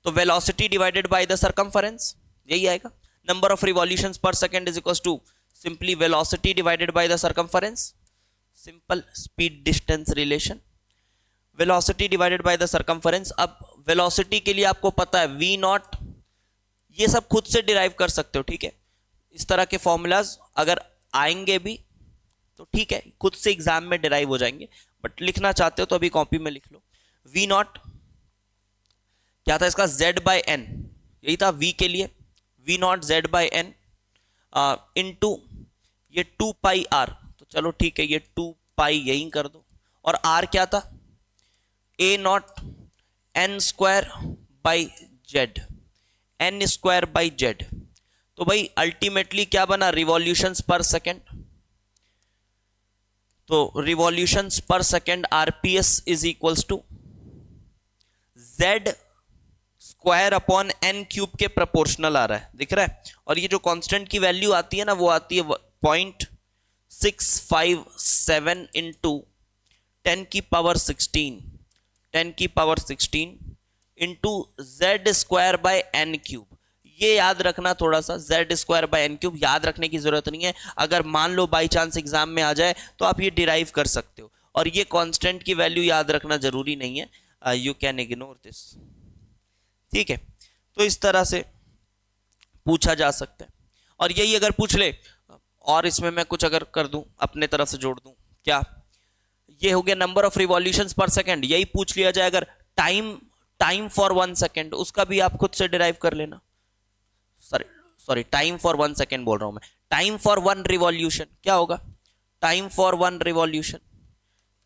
तो velocity divided by the circumference, यही आएगा। Number of revolutions per second is equal to simply velocity divided by the circumference, simple speed distance relation, velocity divided by the circumference. अब वेलोसिटी के लिए आपको पता है v नॉट, ये सब खुद से डिराइव कर सकते हो, ठीक है। इस तरह के फॉर्मूलाज अगर आएंगे भी तो ठीक है, खुद से एग्जाम में डिराइव हो जाएंगे, बट लिखना चाहते हो तो अभी कॉपी में लिख लो। v नॉट क्या था इसका, z बाय एन, यही था v के लिए, v naught z by n into ये 2 पाई r, तो चलो ठीक है, ये 2 पाई यही कर दो, और r क्या था, a not n square by Z, n square by Z. तो भाई अल्टीमेटली क्या बना, रिवॉल्यूशंस पर सेकेंड। तो revolutions per second RPS is equals to z square upon n cube के प्रोपोर्शनल आ रहा है, दिख रहा है। और ये जो कांस्टेंट की वैल्यू आती है ना, वो आती है 0.657 इंटू 10 की पावर 16, 10 की power 16 into Z square by n cube. ये याद रखना थोड़ा सा, Z square by n cube याद रखने की जरूरत नहीं है, अगर मान लो बाई चांस एग्जाम में आ जाए तो आप ये डिराइव कर सकते हो। और ये कांस्टेंट की वैल्यू याद रखना जरूरी नहीं है, यू कैन इग्नोर दिस, ठीक है। तो इस तरह से पूछा जा सकता है। और यही अगर पूछ ले, और इसमें मैं कुछ अगर कर दूं अपने तरफ से जोड़ दूं, क्या ये हो गया नंबर ऑफ रिवॉल्यूशंस पर सेकंड, यही पूछ लिया जाए अगर टाइम फॉर 1 सेकेंड, उसका भी आप खुद से डिराइव कर लेना। सॉरी टाइम फॉर 1 सेकेंड बोल रहा हूं मैं, टाइम फॉर 1 रिवॉल्यूशन क्या होगा, टाइम फॉर 1 रिवॉल्यूशन,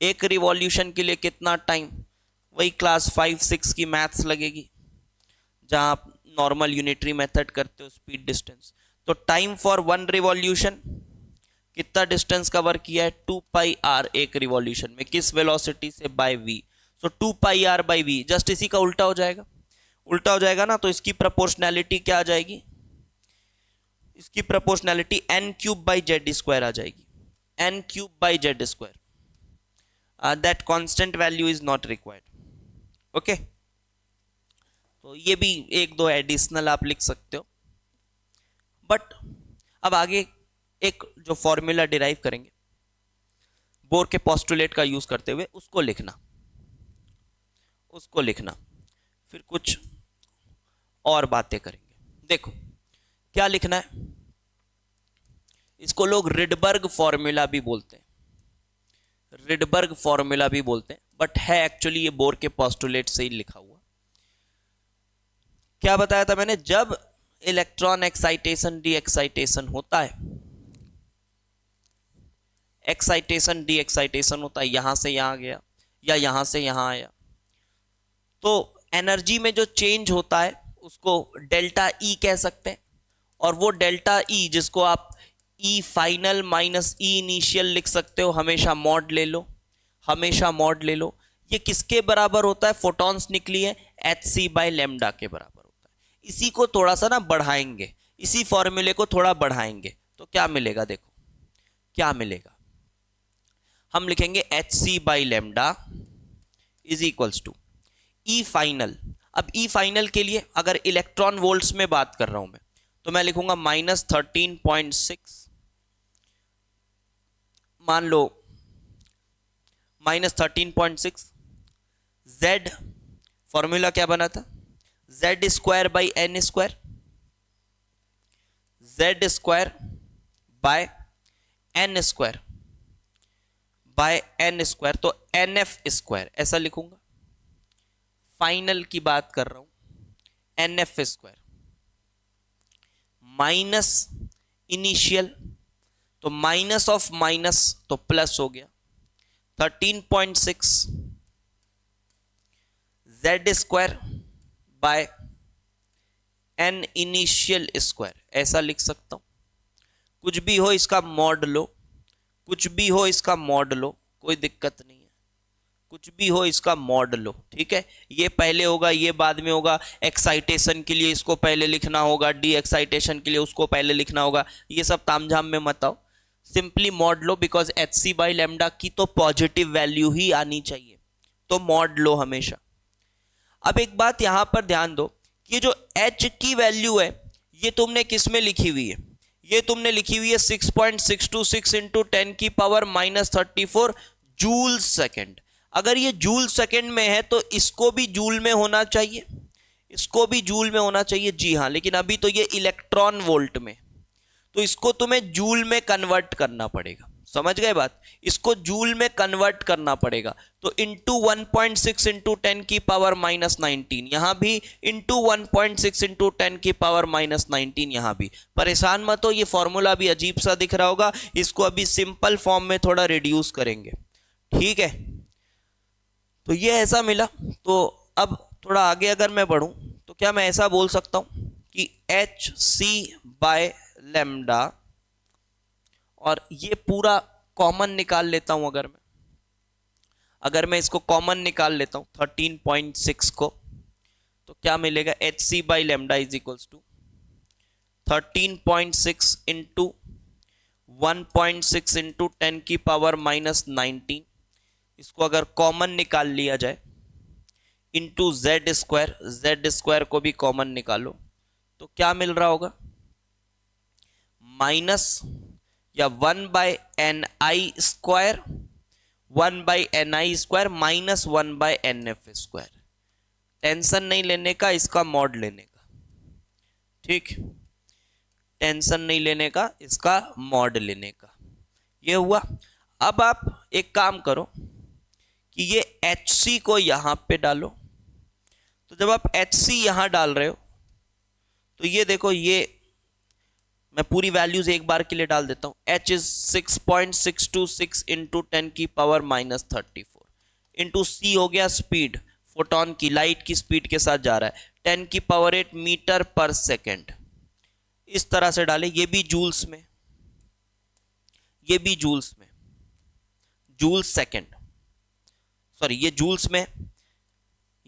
एक रिवॉल्यूशन के लिए कितना टाइम, वही क्लास 5-6 की मैथ्स लगेगी जहां आप नॉर्मल यूनिटरी मेथड करते हो, स्पीड डिस्टेंस। तो टाइम फॉर 1 रिवॉल्यूशन कितना डिस्टेंस कवर किया है, 2 पाई आर एक रिवॉल्यूशन में, किस वेलोसिटी से, by v. So 2 pi R by v, just इसी का उल्टा हो जाएगा, उल्टा हो जाएगा ना, तो इसकी प्रोपोर्शनैलिटी क्या आ जाएगी, इसकी proportionality n cube by Z square आ जाएगी, n cube by Z square. That constant value is not required, okay. तो ये भी एक दो एडिशनल आप लिख सकते हो। बट अब आगे एक जो फॉर्मूला डिराइव करेंगे बोर के पोस्टुलेट का यूज करते हुए, उसको लिखना, फिर कुछ और बातें करेंगे। देखो क्या लिखना है, इसको लोग रिडबर्ग फॉर्मूला भी बोलते हैं, रिडबर्ग फॉर्मूला भी बोलते हैं, बट है एक्चुअली ये बोर के पोस्टुलेट से ही लिखा हुआ। क्या बताया था मैंने, जब इलेक्ट्रॉन एक्साइटेशन डी एक्साइटेशन होता है, एक्साइटेशन डी एक्साइटेशन होता है, यहां से यहां गया या यहां से यहां आया, तो एनर्जी में जो चेंज होता है उसको डेल्टा ई कह सकते हैं। और वो डेल्टा ई जिसको आप ई फाइनल माइनस ई इनिशियल लिख सकते हो, हमेशा मॉड ले लो, हमेशा मॉड ले लो। ये किसके बराबर होता है, फोटॉन्स निकली है एच सी बाय लेमडा के बराबर होता है। इसी को थोड़ा सा ना बढ़ाएंगे, इसी फॉर्मूले को थोड़ा बढ़ाएंगे तो क्या मिलेगा, देखो क्या मिलेगा, हम लिखेंगे h c by lambda is equals to E final. अब ई फाइनल के लिए अगर इलेक्ट्रॉन वोल्ट्स में बात कर रहा हूं मैं, तो मैं लिखूंगा -13.6, मान लो -13.6, z फॉर्मूला क्या बना था, z square by n square, z square by n square by n square, तो एन एफ स्क्वायर ऐसा लिखूंगा। फाइनल की बात कर रहा हूं, n f square minus initial, तो माइनस ऑफ माइनस तो प्लस हो गया, 13.6 Z square by n initial square ऐसा लिख सकता हूं। कुछ भी हो इसका मॉड लो, कुछ भी हो इसका मॉड लो, कोई दिक्कत नहीं है, कुछ भी हो इसका मॉड लो, ठीक है। ये पहले होगा, ये बाद में होगा। एक्साइटेशन के लिए इसको पहले लिखना होगा, डी एक्साइटेशन के लिए उसको पहले लिखना होगा, ये सब तामझाम में मत आओ, सिंपली मॉड लो, because h c by lambda की तो पॉजिटिव वैल्यू ही आनी चाहिए, तो मॉड लो हमेशा। अब एक बात यहां पर ध्यान दो कि जो h की वैल्यू है ये तुमने किस में लिखी हुई है, ये तुमने लिखी हुई है 6.626 इंटू 10 की पावर -34 जूल सेकेंड। अगर ये जूल सेकेंड में है तो इसको भी जूल में होना चाहिए, इसको भी जूल में होना चाहिए, जी हाँ, लेकिन अभी तो ये इलेक्ट्रॉन वोल्ट में, तो इसको तुम्हें जूल में कन्वर्ट करना पड़ेगा, समझ गए बात, इसको जूल में कन्वर्ट करना पड़ेगा। तो इंटू 1.6 इंटू 10 की पावर -19, यहां भी इंटू 1.6 इंटू 10 की पावर -19, यहां भी। परेशान मत हो, ये फॉर्मूला भी अजीब सा दिख रहा होगा, इसको अभी सिंपल फॉर्म में थोड़ा रिड्यूस करेंगे, ठीक है। तो ये ऐसा मिला। तो अब थोड़ा आगे अगर मैं बढ़ूं तो क्या मैं ऐसा बोल सकता हूं कि एच सी बाय लेमडा, और ये पूरा कॉमन निकाल लेता हूं, अगर मैं इसको कॉमन निकाल लेता हूं 13.6 को, तो क्या मिलेगा, h c by lambda is equals to 13.6 into 1.6 into 10 की पावर -19, इसको अगर कॉमन निकाल लिया जाए, इंटू जेड स्क्वायर को भी कॉमन निकालो, तो क्या मिल रहा होगा, माइनस या 1/ni² 1/ni² minus 1/nf²। Tension नहीं लेने का, इसका मॉड लेने का, ठीक, टेंशन नहीं लेने का, इसका मॉड लेने का, ये हुआ। अब आप एक काम करो कि ये HC को यहां पे डालो, तो जब आप HC यहां डाल रहे हो तो ये देखो, ये मैं पूरी वैल्यूज एक बार के लिए डाल देता हूं, H इज 6.626 इंटू 10 की पावर -34 इंटू C हो गया स्पीड, फोटोन की, लाइट की स्पीड के साथ जा रहा है, 10 की पावर 8 मीटर पर सेकेंड, इस तरह से डाले। ये भी जूल्स में, ये भी जूल्स में, जूल सेकेंड, सॉरी ये जूल्स में,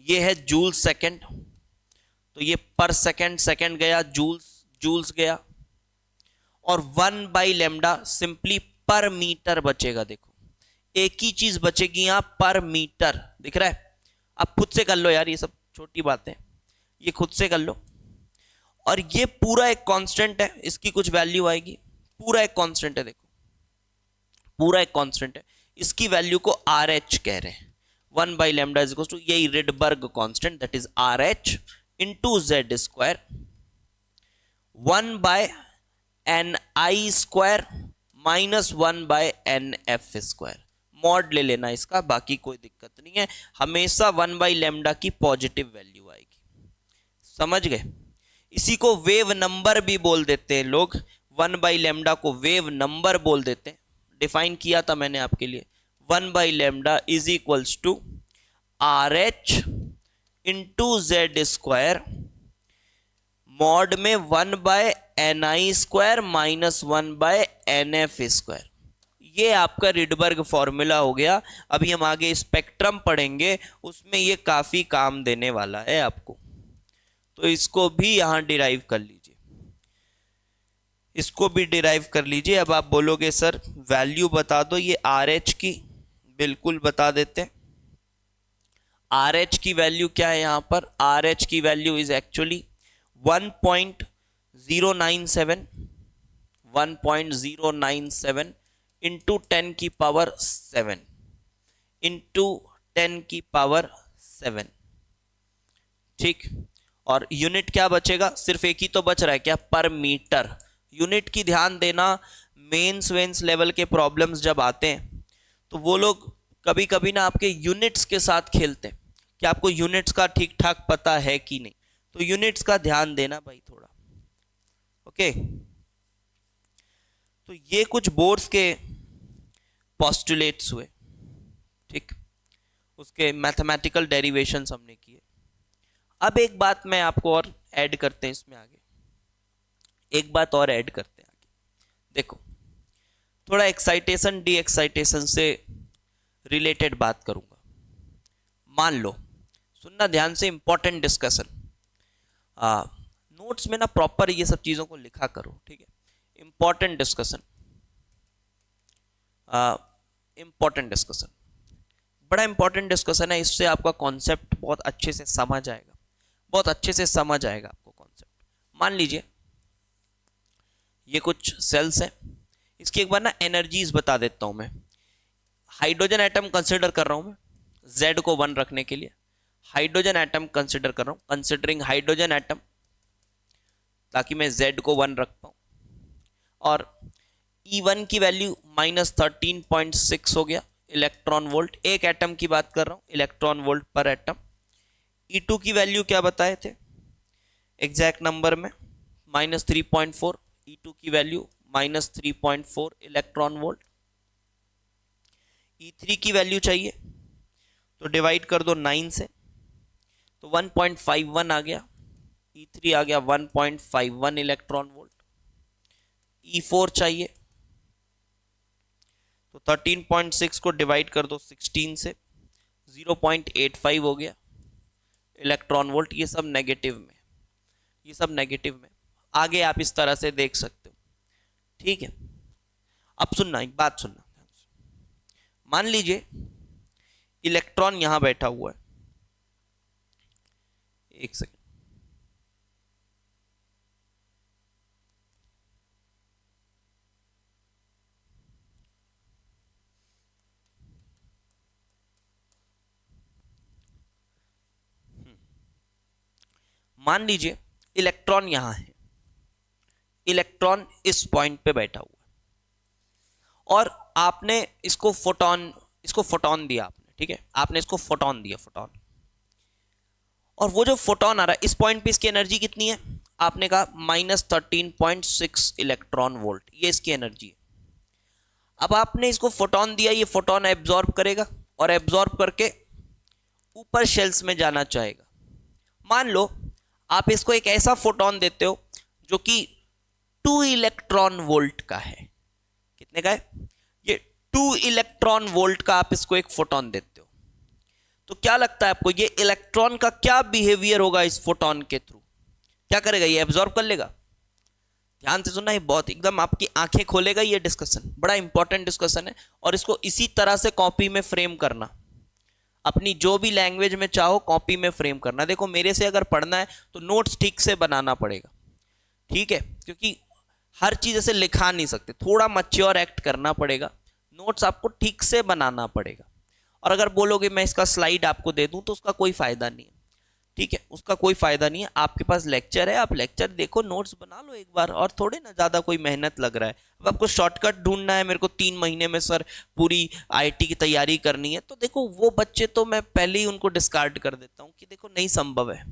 ये है जूल सेकेंड, तो ये पर सेकेंड, सेकेंड गया, जूल्स, जूल्स गया, और 1/लेमडा सिंपली पर मीटर बचेगा। देखो एक ही चीज बचेगी यहां, पर मीटर, दिख रहा है, आप खुद से कर लो यार, ये सब छोटी बातें, ये खुद से कर लो। और ये पूरा एक कांस्टेंट है, इसकी कुछ वैल्यू आएगी, पूरा एक कांस्टेंट है, देखो पूरा एक कांस्टेंट है, इसकी वैल्यू को RH कह रहे हैं, 1/लेमडा इज इक्वल टू यही Rydberg constant, that is RH into Z square 1/ni² minus 1/nf²। Mod ले लेना इसका, बाकी कोई दिक्कत नहीं है, हमेशा 1/लेमडा की पॉजिटिव वैल्यू आएगी, समझ गए। इसी को वेव नंबर भी बोल देते हैं लोग, 1/लेमडा को वेव नंबर बोल देते हैं, डिफाइन किया था मैंने आपके लिए, 1/लेमडा is equals to RH into Z square mod में 1/ni² माइनस 1/nf²। ये आपका रिडबर्ग फॉर्मूला हो गया। अभी हम आगे स्पेक्ट्रम पढ़ेंगे, उसमें ये काफी काम देने वाला है आपको, तो इसको भी यहां डिराइव कर लीजिए, इसको भी डिराइव कर लीजिए। अब आप बोलोगे सर वैल्यू बता दो ये RH की, बिल्कुल बता देते हैं। RH की वैल्यू क्या है यहां पर, RH की वैल्यू इज एक्चुअली 1.097 इंटू 10 की पावर 7 इंटू 10 की पावर 7, ठीक। और यूनिट क्या बचेगा, सिर्फ एक ही तो बच रहा है, क्या, पर मीटर। यूनिट की ध्यान देना, मेंस वेंस लेवल के प्रॉब्लम्स जब आते हैं तो वो लोग कभी कभी ना आपके यूनिट्स के साथ खेलते हैं कि आपको यूनिट्स का ठीक ठाक पता है कि नहीं, तो यूनिट्स का ध्यान देना भाई थोड़ा, ओके। तो ये कुछ बोर्ड्स के पोस्टुलेट्स हुए, ठीक, उसके मैथमेटिकल डेरिवेशंस हमने किए। अब एक बात मैं आपको और ऐड करते हैं इसमें आगे, एक बात और ऐड करते हैं आगे, देखो, थोड़ा एक्साइटेशन डी एक्साइटेशन से रिलेटेड बात करूंगा। मान लो, सुनना ध्यान से, इंपॉर्टेंट डिस्कशन। नोट्स में ना प्रॉपर ये सब चीज़ों को लिखा करो, ठीक है। इंपॉर्टेंट डिस्कशन, इंपॉर्टेंट डिस्कशन, बड़ा इंपॉर्टेंट डिस्कशन है। इससे आपका कॉन्सेप्ट बहुत अच्छे से समझ आएगा, बहुत अच्छे से समझ आएगा आपको कॉन्सेप्ट। मान लीजिए ये कुछ सेल्स हैं, इसकी एक बार ना एनर्जीज बता देता हूं मैं। हाइड्रोजन एटम कंसिडर कर रहा हूं मैं, Z को 1 रखने के लिए हाइड्रोजन एटम कंसिडर कर रहा हूं, कंसिडरिंग हाइड्रोजन एटम, ताकि मैं Z को 1 रख पाऊं। और E1 की वैल्यू -13.6 हो गया इलेक्ट्रॉन वोल्ट, एक एटम की बात कर रहा हूं, electron volt per atom. E2 की वैल्यू क्या बताए थे एग्जैक्ट नंबर में, -3.4, E2 की वैल्यू -3.4 इलेक्ट्रॉन वोल्ट। E3 की वैल्यू चाहिए तो डिवाइड कर दो 9 से, तो 1.51 आ गया, E3 आ गया 1.51 इलेक्ट्रॉन वोल्ट। E4 चाहिए तो 13.6 को डिवाइड कर दो 16 से, 0.85 हो गया इलेक्ट्रॉन वोल्ट। ये सब नेगेटिव में, ये सब नेगेटिव में। आगे आप इस तरह से देख सकते हो, ठीक है। अब सुनना, एक बात सुनना, मान लीजिए इलेक्ट्रॉन यहां बैठा हुआ है, एक सेकंड, मान लीजिए इलेक्ट्रॉन यहां है, इलेक्ट्रॉन इस पॉइंट पे बैठा हुआ है, और आपने इसको फोटॉन दिया आपने, ठीक है, आपने इसको फोटॉन दिया, फोटॉन। और वो जो फोटॉन आ रहा है इस पॉइंट पे, इसकी एनर्जी कितनी है, आपने कहा -13.6 इलेक्ट्रॉन वोल्ट, ये इसकी एनर्जी है। अब आपने इसको फोटॉन दिया, ये फोटॉन एब्जॉर्ब करेगा और एब्जॉर्ब करके ऊपर शेल्स में जाना चाहेगा। मान लो आप इसको एक ऐसा फोटॉन देते हो जो कि 2 इलेक्ट्रॉन वोल्ट का है। कितने का है ये? 2 इलेक्ट्रॉन वोल्ट का आप इसको एक फोटॉन देते हो। तो क्या लगता है आपको, ये इलेक्ट्रॉन का क्या बिहेवियर होगा इस फोटॉन के थ्रू? क्या करेगा? ये एब्जॉर्ब कर लेगा। ध्यान से सुनना, ये बहुत एकदम आपकी आंखें खोलेगा ये डिस्कशन, बड़ा इंपॉर्टेंट डिस्कशन है। और इसको इसी तरह से कॉपी में फ्रेम करना, अपनी जो भी लैंग्वेज में चाहो कॉपी में फ्रेम करना। देखो, मेरे से अगर पढ़ना है तो नोट्स ठीक से बनाना पड़ेगा, ठीक है, क्योंकि हर चीज ऐसे लिखा नहीं सकते, थोड़ा मैच्योर एक्ट करना पड़ेगा, नोट्स आपको ठीक से बनाना पड़ेगा। और अगर बोलोगे मैं इसका स्लाइड आपको दे दूं तो उसका कोई फायदा नहीं है, ठीक है, उसका कोई फायदा नहीं है। आपके पास लेक्चर है, आप लेक्चर देखो, नोट्स बना लो एक बार, और थोड़े ना ज्यादा कोई मेहनत लग रहा है। अब आपको शॉर्टकट ढूंढना है, मेरे को 3 महीने में सर पूरी आईआईटी की तैयारी करनी है, तो देखो वो बच्चे तो मैं पहले ही उनको डिस्कार्ड कर देता हूँ कि देखो नहीं संभव है,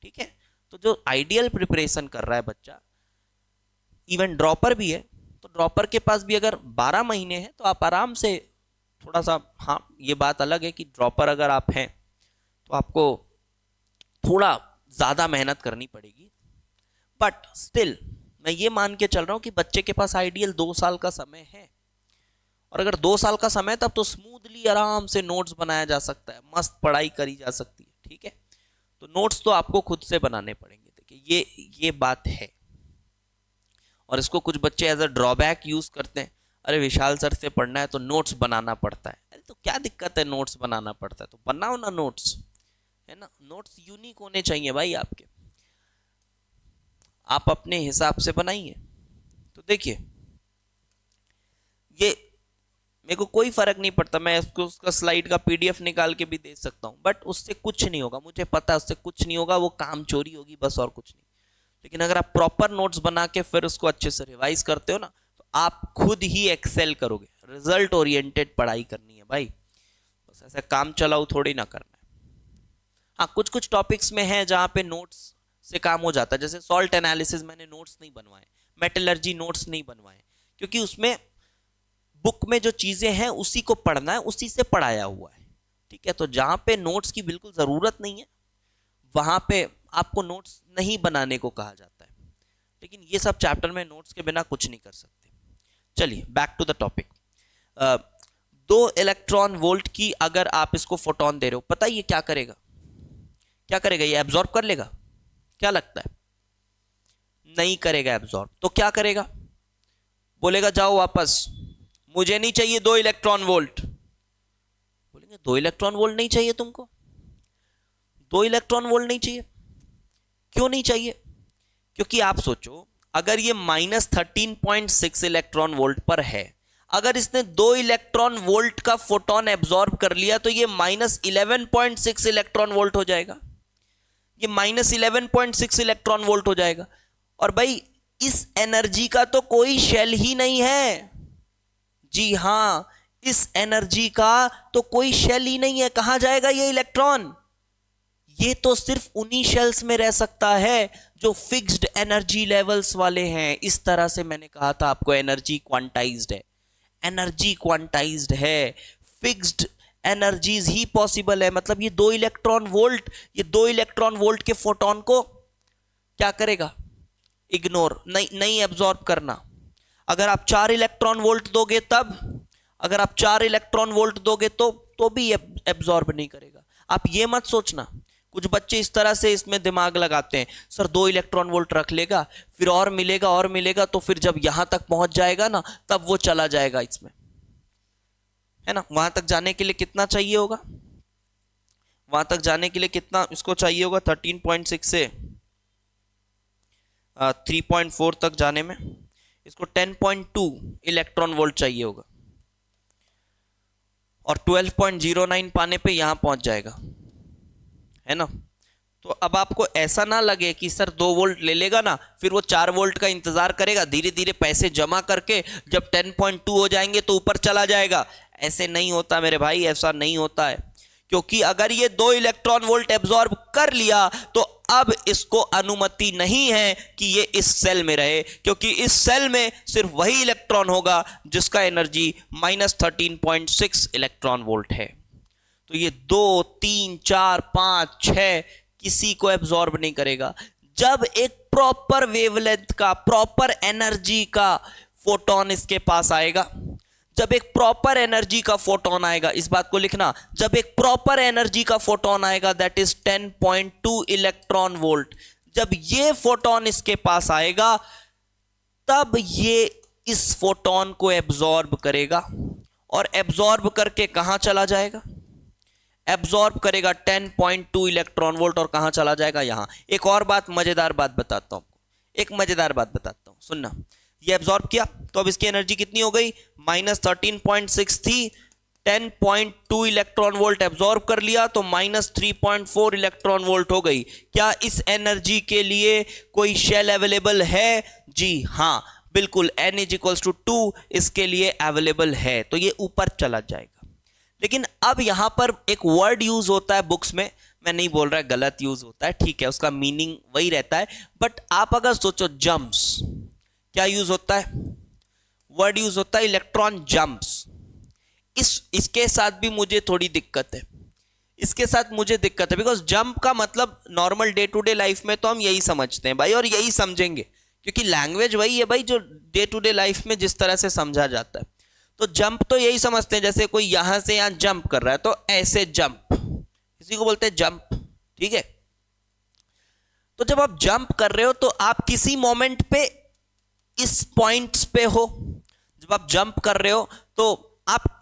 ठीक है। तो जो आइडियल प्रिपरेशन कर रहा है बच्चा, इवन ड्रॉपर भी है, तो ड्रॉपर के पास भी अगर 12 महीने हैं तो आप आराम से थोड़ा सा, हाँ ये बात अलग है कि ड्रॉपर अगर आप हैं तो आपको थोड़ा ज़्यादा मेहनत करनी पड़ेगी, बट स्टिल मैं ये मान के चल रहा हूँ कि बच्चे के पास आइडियल 2 साल का समय है। और अगर 2 साल का समय तब तो स्मूथली आराम से नोट्स बनाया जा सकता है, मस्त पढ़ाई करी जा सकती है, ठीक है। तो नोट्स तो आपको खुद से बनाने पड़ेंगे, देखिए ये बात है। और इसको कुछ बच्चे एज अ ड्रॉबैक यूज करते हैं, अरे विशाल सर से पढ़ना है तो नोट्स बनाना पड़ता है। अरे तो क्या दिक्कत है, नोट्स बनाना पड़ता है तो बनाओ ना नोट्स, है ना। नोट्स यूनिक होने चाहिए भाई आपके, आप अपने हिसाब से बनाइए। तो देखिए, ये मेरे को कोई फर्क नहीं पड़ता, मैं इसको उसका स्लाइड का पीडीएफ निकाल के भी दे सकता हूँ, बट उससे कुछ नहीं होगा, मुझे पता है उससे कुछ नहीं होगा, वो काम चोरी होगी बस, और कुछ नहीं। लेकिन अगर आप प्रॉपर नोट्स बना के फिर उसको अच्छे से रिवाइज करते हो ना, तो आप खुद ही एक्सेल करोगे। रिजल्ट ओरिएंटेड पढ़ाई करनी है भाई, बस ऐसा काम चलाओ थोड़ी ना करना है। हाँ, कुछ कुछ टॉपिक्स में है जहाँ पे नोट्स से काम हो जाता है, जैसे सॉल्ट एनालिसिस मैंने नोट्स नहीं बनवाए, मेटलर्जी नोट्स नहीं बनवाए, क्योंकि उसमें बुक में जो चीजें हैं उसी को पढ़ना है, उसी से पढ़ाया हुआ है, ठीक है। तो जहाँ पे नोट्स की बिल्कुल जरूरत नहीं है वहां पे आपको नोट्स नहीं बनाने को कहा जाता है। लेकिन ये सब चैप्टर में नोट्स के बिना कुछ नहीं कर सकते, चलिए बैक टू द टॉपिक। दो इलेक्ट्रॉन वोल्ट की अगर आप इसको फोटोन दे रहे हो, पता है ये क्या करेगा? क्या करेगा? ये एब्जॉर्ब कर लेगा? क्या लगता है? नहीं करेगा एब्जॉर्ब। तो क्या करेगा? बोलेगा जाओ वापस, मुझे नहीं चाहिए 2 इलेक्ट्रॉन वोल्ट। बोलेंगे 2 इलेक्ट्रॉन वोल्ट नहीं चाहिए तुमको? 2 इलेक्ट्रॉन वोल्ट नहीं चाहिए? क्यों नहीं चाहिए? क्योंकि आप सोचो, अगर ये -13.6 इलेक्ट्रॉन वोल्ट पर है, अगर इसने 2 इलेक्ट्रॉन वोल्ट का फोटोन एब्जॉर्ब कर लिया तो ये -11.6 इलेक्ट्रॉन वोल्ट हो जाएगा। ये -11.6 इलेक्ट्रॉन वोल्ट हो जाएगा। और भाई इस एनर्जी का तो कोई शेल ही नहीं है। जी हां, इस एनर्जी का तो कोई शेल ही नहीं है। कहां जाएगा ये इलेक्ट्रॉन? ये तो सिर्फ उन्हीं शेल्स में रह सकता है जो फिक्स्ड एनर्जी लेवल्स वाले हैं। इस तरह से मैंने कहा था आपको, एनर्जी क्वांटाइज्ड है। एनर्जी क्वांटाइज्ड है, फिक्स्ड एनर्जीज ही पॉसिबल है। मतलब ये 2 इलेक्ट्रॉन वोल्ट, ये 2 इलेक्ट्रॉन वोल्ट के फोटोन को क्या करेगा? इग्नोर, नहीं एब्जॉर्ब करना। अगर आप 4 इलेक्ट्रॉन वोल्ट दोगे तब, अगर आप 4 इलेक्ट्रॉन वोल्ट दोगे तो भी एब्जॉर्ब नहीं करेगा। आप ये मत सोचना, कुछ बच्चे इस तरह से इसमें दिमाग लगाते हैं, सर 2 इलेक्ट्रॉन वोल्ट रख लेगा, फिर और मिलेगा, तो फिर जब यहां तक पहुंच जाएगा ना, तब वो चला जाएगा इसमें, है ना। वहां तक जाने के लिए कितना चाहिए होगा? वहां तक जाने के लिए कितना इसको चाहिए होगा? 13.6 से 3.4 तक जाने में इसको 10.2 इलेक्ट्रॉन वोल्ट चाहिए होगा, और 12.09 पाने पे यहां पहुंच जाएगा, है ना। तो अब आपको ऐसा ना लगे कि सर 2 वोल्ट ले लेगा ना, फिर वो 4 वोल्ट का इंतजार करेगा, धीरे धीरे पैसे जमा करके जब 10.2 हो जाएंगे तो ऊपर चला जाएगा। ऐसे नहीं होता मेरे भाई, ऐसा नहीं होता है। क्योंकि अगर ये 2 इलेक्ट्रॉन वोल्ट एब्जॉर्ब कर लिया तो अब इसको अनुमति नहीं है कि ये इस सेल में रहे, क्योंकि इस सेल में सिर्फ वही इलेक्ट्रॉन होगा जिसका एनर्जी -13.6 इलेक्ट्रॉन वोल्ट है। तो ये 2, 3, 4, 5, 6 किसी को एब्जॉर्ब नहीं करेगा। जब एक प्रॉपर वेवलेंथ का, प्रॉपर एनर्जी का फोटोन इसके पास आएगा, जब एक प्रॉपर एनर्जी का फोटोन आएगा, इस बात को लिखना, जब एक प्रॉपर एनर्जी का फोटोन आएगा दैट इज 10.2 इलेक्ट्रॉन वोल्ट, जब ये फोटोन इसके पास आएगा तब ये इस फोटोन को एब्जॉर्ब करेगा, और एब्जॉर्ब करके कहां चला जाएगा? एब्जॉर्ब करेगा 10.2 इलेक्ट्रॉन वोल्ट, और कहां चला जाएगा? यहां। एक और बात, मजेदार बात बताता हूं, एक मजेदार बात बताता हूं, सुनना। ये एब्जॉर्ब किया तो अब इसकी एनर्जी कितनी हो गई? -13.6 थी, 10.2 इलेक्ट्रॉन वोल्ट एब्जॉर्ब कर लिया तो -3.4 इलेक्ट्रॉन वोल्ट हो गई। क्या इस एनर्जी के लिए कोई शेल अवेलेबल है? जी हां, बिल्कुल, n = 2 इसके अवेलेबल अवेलेबल है, तो ये ऊपर चला जाएगा। लेकिन अब यहां पर एक वर्ड यूज होता है बुक्स में, मैं नहीं बोल रहा गलत यूज होता है, ठीक है, उसका मीनिंग वही रहता है, बट आप अगर सोचो जंप्स, क्या यूज होता है? वर्ड यूज होता है इलेक्ट्रॉन जंप्स। इसके साथ भी मुझे थोड़ी दिक्कत है, इसके साथ मुझे दिक्कत है, बिकॉज जंप का मतलब normal day to day life में तो हम यही समझते हैं भाई, और यही समझेंगे, क्योंकि लैंग्वेज वही है भाई जो डे टू डे लाइफ में जिस तरह से समझा जाता है। तो जंप तो यही समझते हैं, जैसे कोई यहां से यहां जंप कर रहा है तो ऐसे जंप, इसी को बोलते हैं जंप, ठीक है। तो जब आप जंप कर रहे हो तो आप किसी मोमेंट पे इस पॉइंट्स पे हो, जब आप जंप कर रहे हो तो आप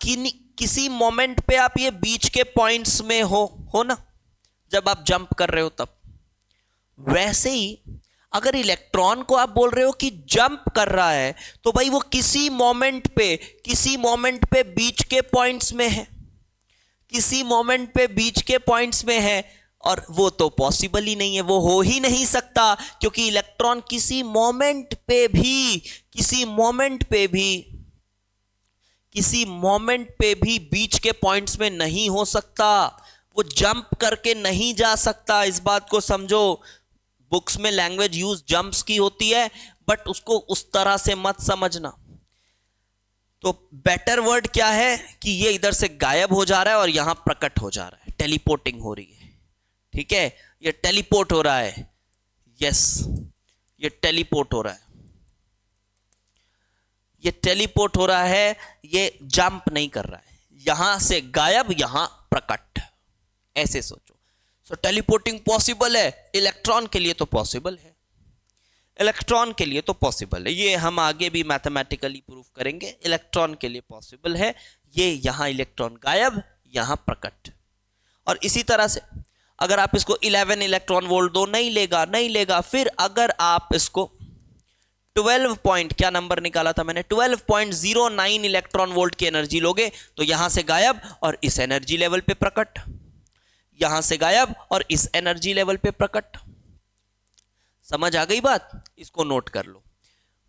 किसी मोमेंट पे आप ये बीच के पॉइंट्स में हो ना, जब आप जंप कर रहे हो तब। वैसे ही अगर इलेक्ट्रॉन को आप बोल रहे हो कि जंप कर रहा है, तो भाई वो किसी मोमेंट पे बीच के पॉइंट्स में है, किसी मोमेंट पे बीच के पॉइंट्स में है, और वो तो पॉसिबल ही नहीं है, वो हो ही नहीं सकता, क्योंकि इलेक्ट्रॉन किसी मोमेंट पे भी बीच के पॉइंट्स में नहीं हो सकता, वो जंप करके नहीं जा सकता। इस बात को समझो, बुक्स में लैंग्वेज यूज जंप्स की होती है, बट उसको उस तरह से मत समझना। तो बेटर वर्ड क्या है कि ये इधर से गायब हो जा रहा है और यहां प्रकट हो जा रहा है, टेलीपोर्टिंग हो रही है, ठीक है, ये टेलीपोर्ट हो रहा है, यस, ये टेलीपोर्ट हो रहा है। ये टेलीपोर्ट हो रहा है, ये जंप नहीं कर रहा है, यहां से गायब यहां प्रकट, ऐसे सोचो। सो टेलीपोर्टिंग पॉसिबल है, इलेक्ट्रॉन के लिए तो पॉसिबल है, इलेक्ट्रॉन के लिए तो पॉसिबल है, ये हम आगे भी मैथमेटिकली प्रूव करेंगे, इलेक्ट्रॉन के लिए पॉसिबल है, ये यहां इलेक्ट्रॉन गायब यहां प्रकट। और इसी तरह से अगर आप इसको 11 इलेक्ट्रॉन वोल्ट दो, नहीं लेगा, नहीं लेगा। फिर अगर आप इसको 12 पॉइंट, क्या नंबर निकाला था मैंने, 12.09 इलेक्ट्रॉन वोल्ट की एनर्जी लोगे तो यहां से गायब और इस एनर्जी लेवल पे प्रकट, यहां से गायब और इस एनर्जी लेवल पे प्रकट। समझ आ गई बात? इसको नोट कर लो,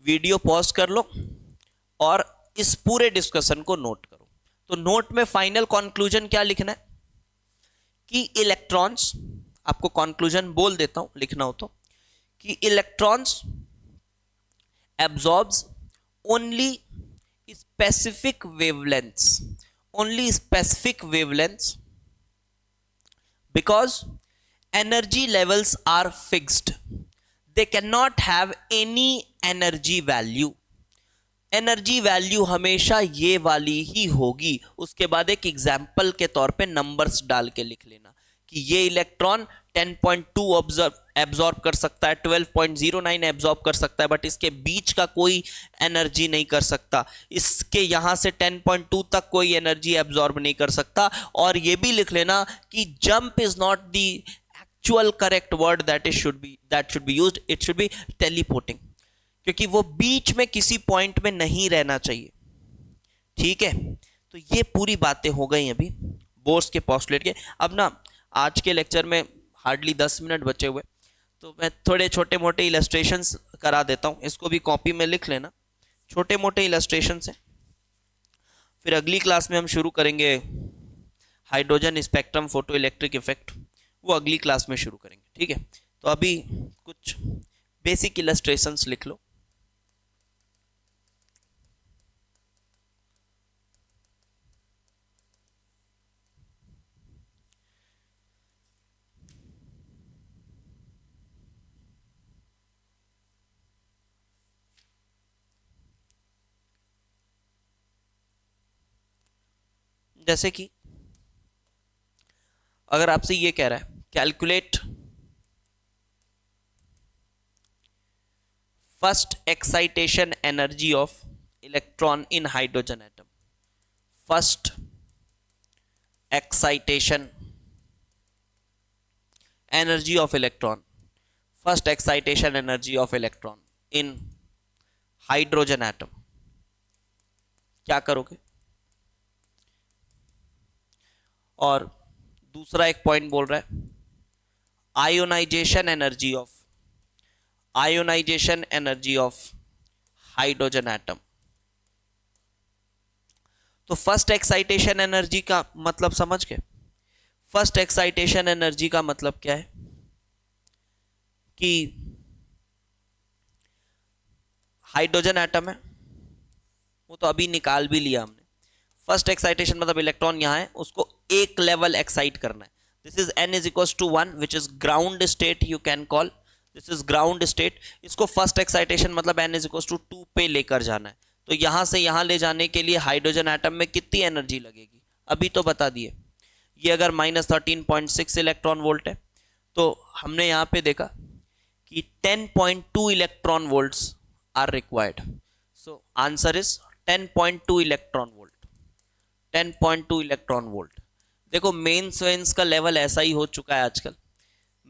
वीडियो पॉज कर लो और इस पूरे डिस्कशन को नोट करो। तो नोट में फाइनल कंक्लूजन क्या लिखना है कि इलेक्ट्रॉन्स, आपको कंक्लूजन बोल देता हूं लिखना हो तो, कि electrons absorbs only specific wavelengths, only specific wavelengths, because energy levels are fixed, they cannot have any energy value, energy value हमेशा ये वाली ही होगी। उसके बाद एक एग्जाम्पल के तौर पे नंबर्स डाल के लिख लेना कि ये इलेक्ट्रॉन 10.2 एब्जॉर्ब कर सकता है, 12.09 एब्जॉर्ब कर सकता है, बट इसके बीच का कोई एनर्जी नहीं कर सकता, इसके यहां से 10.2 तक कोई एनर्जी एब्जॉर्ब नहीं कर सकता। और ये भी लिख लेना कि jump is not the actual correct word that should be used, it should be teleporting, क्योंकि वो बीच में किसी पॉइंट में नहीं रहना चाहिए। ठीक है, तो ये पूरी बातें हो गई अभी बोर्स के पोस्टुलेट के। अब ना आज के लेक्चर में हार्डली 10 मिनट बचे हुए, तो मैं थोड़े छोटे मोटे इलस्ट्रेशंस करा देता हूँ, इसको भी कॉपी में लिख लेना, छोटे मोटे इलस्ट्रेशन से। फिर अगली क्लास में हम शुरू करेंगे hydrogen spectrum photo electric effect, वो अगली क्लास में शुरू करेंगे। ठीक है, तो अभी कुछ बेसिक इलस्ट्रेशंस लिख लो। जैसे कि अगर आपसे ये कह रहा है calculate first excitation energy of electron in hydrogen atom, first excitation energy of electron, first excitation energy of electron in hydrogen atom, क्या करोगे? और दूसरा एक पॉइंट बोल रहा है ionization energy of hydrogen atom. तो फर्स्ट एक्साइटेशन एनर्जी का मतलब समझ गए? फर्स्ट एक्साइटेशन एनर्जी का मतलब क्या है कि हाइड्रोजन एटम है, वो तो अभी निकाल भी लिया हमने। फर्स्ट एक्साइटेशन मतलब इलेक्ट्रॉन यहां है, उसको एक लेवल एक्साइट करना है। This is n is equal to 1 which is ground state, you can call this is ground state. इसको फर्स्ट एक्साइटेशन मतलब n इज इक्वल टू 2 पे लेकर जाना है। तो यहां से यहां ले जाने के लिए हाइड्रोजन एटम में कितनी एनर्जी लगेगी अभी तो बता दिए। ये अगर -13.6 इलेक्ट्रॉन वोल्ट है तो हमने यहां पे देखा कि 10.2 electron volts are required. So answer is 10.2 electron volt, 10.2 electron volt. देखो मेंस वेंस का लेवल ऐसा ही हो चुका है आजकल,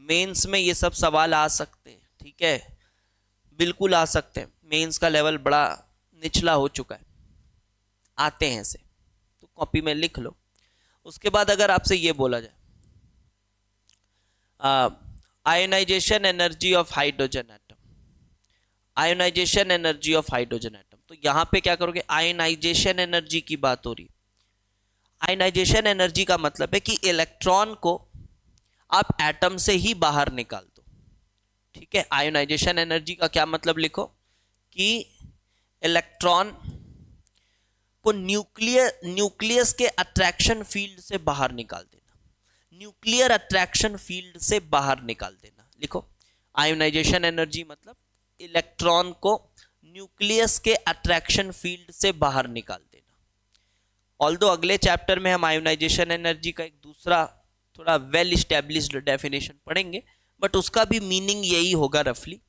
मेंस में ये सब सवाल आ सकते हैं। ठीक है, बिल्कुल आ सकते हैं, मेंस का लेवल बड़ा निचला हो चुका है, आते हैं ऐसे, तो कॉपी में लिख लो। उसके बाद अगर आपसे ये बोला जाए ionization energy of hydrogen atom, ionization energy of hydrogen atom, तो यहां पे क्या करोगे? आयोनाइजेशन एनर्जी की बात हो रही है। आयोनाइजेशन एनर्जी का मतलब है कि इलेक्ट्रॉन को आप एटम से ही बाहर निकाल दो। ठीक है, आयोनाइजेशन एनर्जी का क्या मतलब लिखो कि इलेक्ट्रॉन को न्यूक्लियस के अट्रैक्शन फील्ड से बाहर निकाल देना, न्यूक्लियर अट्रैक्शन फील्ड से बाहर निकाल देना। लिखो आयोनाइजेशन एनर्जी मतलब इलेक्ट्रॉन को न्यूक्लियस के अट्रैक्शन फील्ड से बाहर निकाल देना। ऑल्दो अगले चैप्टर में हम आयोनाइजेशन एनर्जी का एक दूसरा थोड़ा वेल इस्टेब्लिश्ड डेफिनेशन पढ़ेंगे, बट उसका भी मीनिंग यही होगा रफली।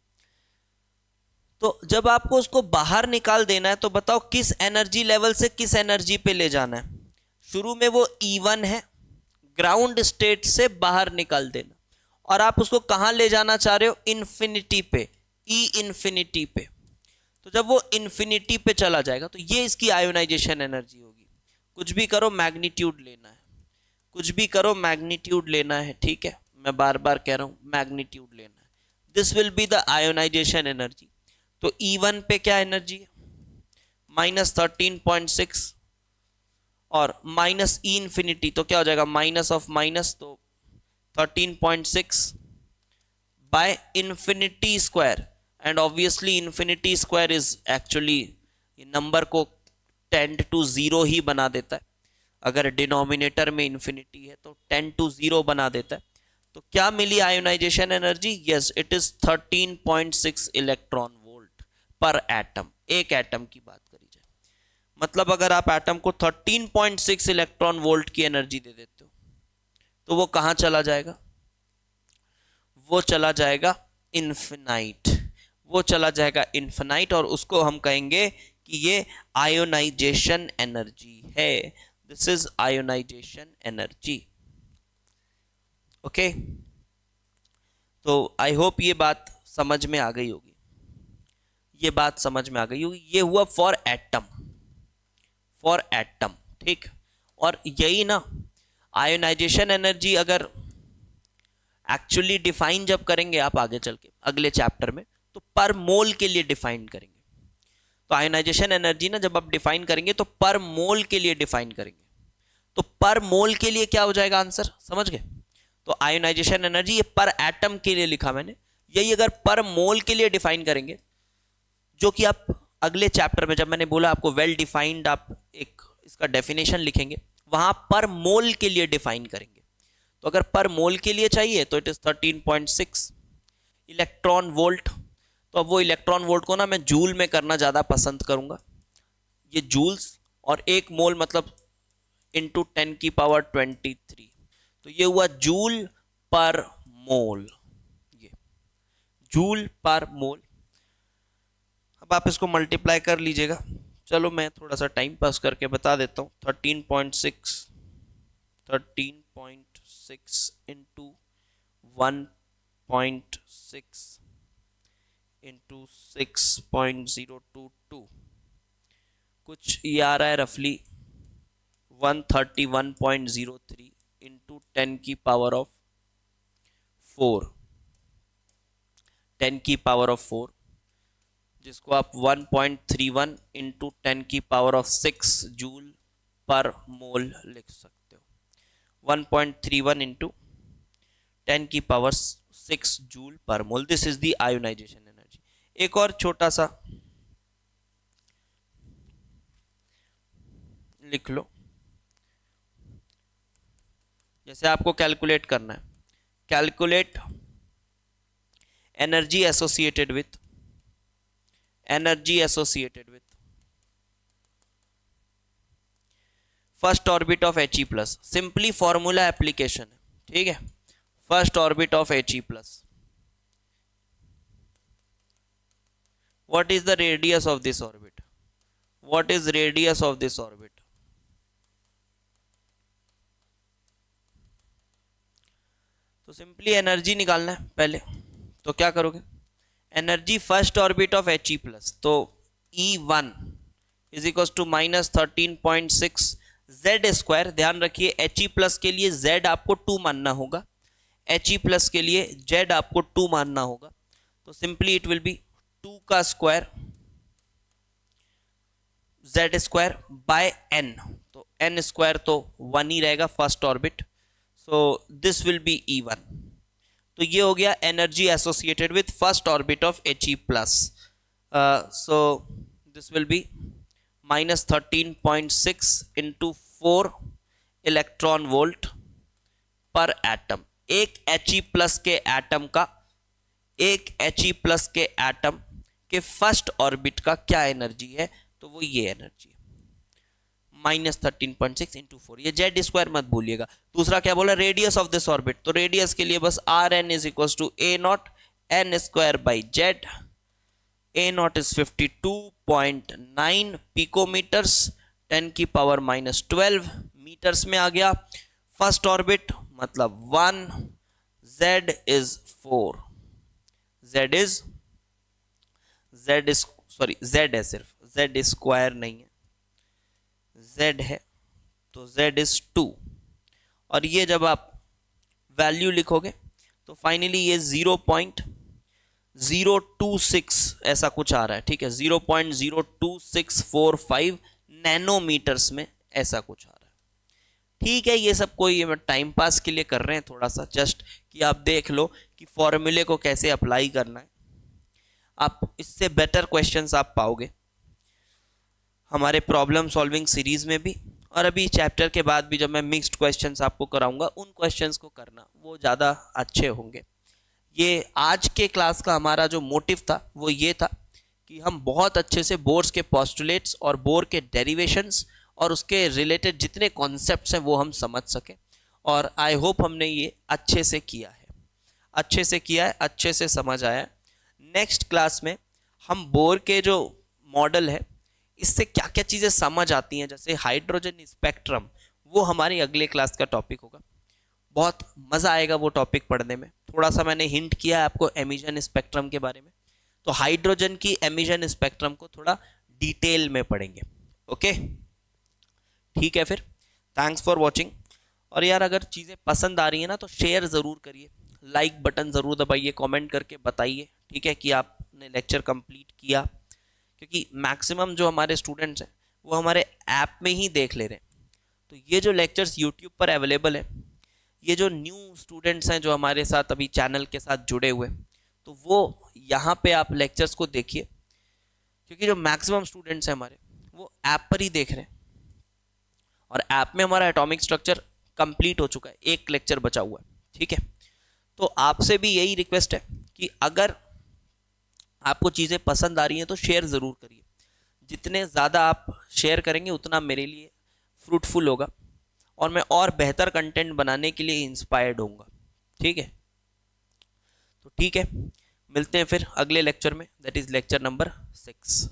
तो जब आपको उसको बाहर निकाल देना है तो बताओ किस एनर्जी लेवल से किस एनर्जी पे ले जाना है। शुरू में वो E1 है, ग्राउंड स्टेट से बाहर निकाल देना, और आप उसको कहां ले जाना चाह रहे हो, इन्फिनिटी पे, ई इन्फिनिटी पे। तो जब वो इन्फिनिटी पे चला जाएगा तो ये इसकी आयोनाइजेशन एनर्जी होगी। कुछ भी करो मैग्नीट्यूड लेना है, कुछ भी करो मैग्नीट्यूड लेना है, ठीक है, मैं बार बार कह रहा हूं मैग्नीट्यूड लेना है। This will be the ionization energy. तो E1 पे क्या एनर्जी है, -13.6, और माइनस ई इंफिनिटी तो क्या हो जाएगा, माइनस ऑफ माइनस, तो 13.6 by infinity square, and obviously infinity square is actually number को टेंड टू 0 ही बना देता है। अगर डिनोमिनेटर में इन्फिनिटी है तो 10 to 0 बना देता है। तो क्या मिली ionization energy, yes it is 13.6 electron volt per atom. एक एटम की बात करी जाए, मतलब अगर आप एटम को 13.6 इलेक्ट्रॉन वोल्ट की एनर्जी दे देते हो तो वो कहां चला जाएगा, वो चला जाएगा इन्फिनाइट, वो चला जाएगा इन्फिनाइट, और उसको हम कहेंगे कि ये आयोनाइजेशन एनर्जी है। This is ionization energy. Okay, तो आई होप ये बात समझ में आ गई होगी, ये बात समझ में आ गई होगी। ये हुआ फॉर एटम, फॉर एटम, ठीक। और यही ना आयोनाइजेशन एनर्जी अगर एक्चुअली डिफाइन जब करेंगे आप आगे चल के अगले चैप्टर में, तो पर मोल के लिए डिफाइन करेंगे। तो आयोनाइजेशन एनर्जी ना जब आप डिफाइन करेंगे तो पर मोल के लिए डिफाइन करेंगे। तो पर मोल के लिए क्या हो जाएगा आंसर, समझ गए। तो आयोनाइजेशन एनर्जी ये पर एटम के लिए लिखा मैंने, यही अगर पर मोल के लिए डिफाइन करेंगे, जो कि आप अगले चैप्टर में जब मैंने बोला आपको वेल डिफाइंड आप एक इसका डेफिनेशन लिखेंगे, वहां पर मोल के लिए डिफाइन करेंगे। तो अगर पर मोल के लिए चाहिए तो इट इज 13.6 इलेक्ट्रॉन वोल्ट। तो अब वो इलेक्ट्रॉन वोल्ट को ना मैं जूल में करना ज़्यादा पसंद करूंगा, ये जूल्स, और एक मोल मतलब इंटू 10 की पावर 23, तो ये हुआ जूल पर मोल, ये जूल पर मोल। अब आप इसको मल्टीप्लाई कर लीजिएगा। चलो मैं थोड़ा सा टाइम पास करके बता देता हूँ। 13.6 इंटू 1.6 इंटू 6.022, कुछ ये आ रहा है रफली 131.03 इंटू 10 की पावर ऑफ 4, 10 की पावर ऑफ 4, जिसको आप 1.31 इंटू 10 की पावर ऑफ 6 जूल पर मोल लिख सकते हो। 1.31 इंटू 10 की power 6 joule per mole, this is the ionization energy. एक और छोटा सा लिख लो, जैसे आपको कैलकुलेट करना है, calculate energy associated with first orbit of He plus. Simply formula application है, ठीक है। First orbit of He plus, what is the radius of this orbit, what is radius of this orbit, तो simply energy निकालना है पहले। तो क्या करोगे, energy first orbit of He plus, तो E1 is equal to -13.6 Z square. ध्यान रखिए He प्लस के लिए z आपको 2 मानना होगा, He प्लस के लिए z आपको 2 मानना होगा। तो सिंपली इट विल बी 2 का square z square bye n, तो n स्क्वायर तो 1 ही रहेगा first orbit, so this will B E1। तो ये हो गया energy associated with first orbit of He plus. So this will B -13.6 into 4 electron volt per atom. एक He plus के atom का, एक He प्लस के एटम कि फर्स्ट ऑर्बिट का क्या एनर्जी है, तो वो ये एनर्जी है -13.6 इंटू 4, ये जेड स्क्वायर मत भूलिएगा। दूसरा क्या बोला, रेडियस ऑफ दिस ऑर्बिट, तो रेडियस के लिए बस R N is equal to A naught N square by Z. A naught is 52.9 picometres, 10 की पावर -12 मीटर्स में आ गया। फर्स्ट ऑर्बिट मतलब 1, जेड इज 4, जेड है, सिर्फ जेड स्क्वायर नहीं है, जेड है, तो जेड इज 2। और ये जब आप वैल्यू लिखोगे तो फाइनली ये 0.026 ऐसा कुछ आ रहा है, ठीक है, 0.02645 नैनोमीटर्स में ऐसा कुछ आ रहा है। ठीक है, ये सब कोई टाइम पास के लिए कर रहे हैं थोड़ा सा, जस्ट कि आप देख लो कि फॉर्मूले को कैसे अप्लाई करना है। आप इससे बेटर क्वेश्चंस आप पाओगे हमारे प्रॉब्लम सॉल्विंग सीरीज में भी, और अभी चैप्टर के बाद भी जब मैं मिक्स्ड क्वेश्चंस आपको कराऊंगा उन क्वेश्चंस को करना, वो ज़्यादा अच्छे होंगे। ये आज के क्लास का हमारा जो मोटिव था वो ये था कि हम बहुत अच्छे से बोर्स के पोस्टुलेट्स और बोर के डेरिवेशंस और उसके रिलेटेड जितने कॉन्सेप्ट्स हैं वो हम समझ सकें, और आई होप हमने ये अच्छे से किया है, अच्छे से समझ आया। नेक्स्ट क्लास में हम बोर के जो मॉडल है इससे क्या क्या चीज़ें समझ आती हैं, जैसे हाइड्रोजन स्पेक्ट्रम, वो हमारी अगले क्लास का टॉपिक होगा। बहुत मज़ा आएगा वो टॉपिक पढ़ने में। थोड़ा सा मैंने हिंट किया है आपको एमिशन स्पेक्ट्रम के बारे में, तो हाइड्रोजन की एमिशन स्पेक्ट्रम को थोड़ा डिटेल में पढ़ेंगे। ओके, ठीक है, फिर थैंक्स फॉर वॉचिंग। और यार अगर चीज़ें पसंद आ रही हैं ना तो शेयर ज़रूर करिए, लाइक बटन ज़रूर दबाइए, कमेंट करके बताइए, ठीक है, कि आपने लेक्चर कंप्लीट किया, क्योंकि मैक्सिमम जो हमारे स्टूडेंट्स हैं वो हमारे ऐप में ही देख ले रहे हैं। तो ये जो लेक्चर्स यूट्यूब पर अवेलेबल है, ये जो न्यू स्टूडेंट्स हैं जो हमारे साथ अभी चैनल के साथ जुड़े हुए, तो वो यहाँ पे आप लेक्चर्स को देखिए, क्योंकि जो मैक्सिमम स्टूडेंट्स हैं हमारे वो ऐप पर ही देख रहे हैं, और ऐप में हमारा एटॉमिक स्ट्रक्चर कंप्लीट हो चुका है, एक लेक्चर बचा हुआ है, ठीक है। तो आपसे भी यही रिक्वेस्ट है कि अगर आपको चीज़ें पसंद आ रही हैं तो शेयर ज़रूर करिए, जितने ज़्यादा आप शेयर करेंगे उतना मेरे लिए फ्रूटफुल होगा और मैं और बेहतर कंटेंट बनाने के लिए इंस्पायर्ड होऊंगा, ठीक है। तो ठीक है, मिलते हैं फिर अगले लेक्चर में, दैट इज़ लेक्चर नंबर 6।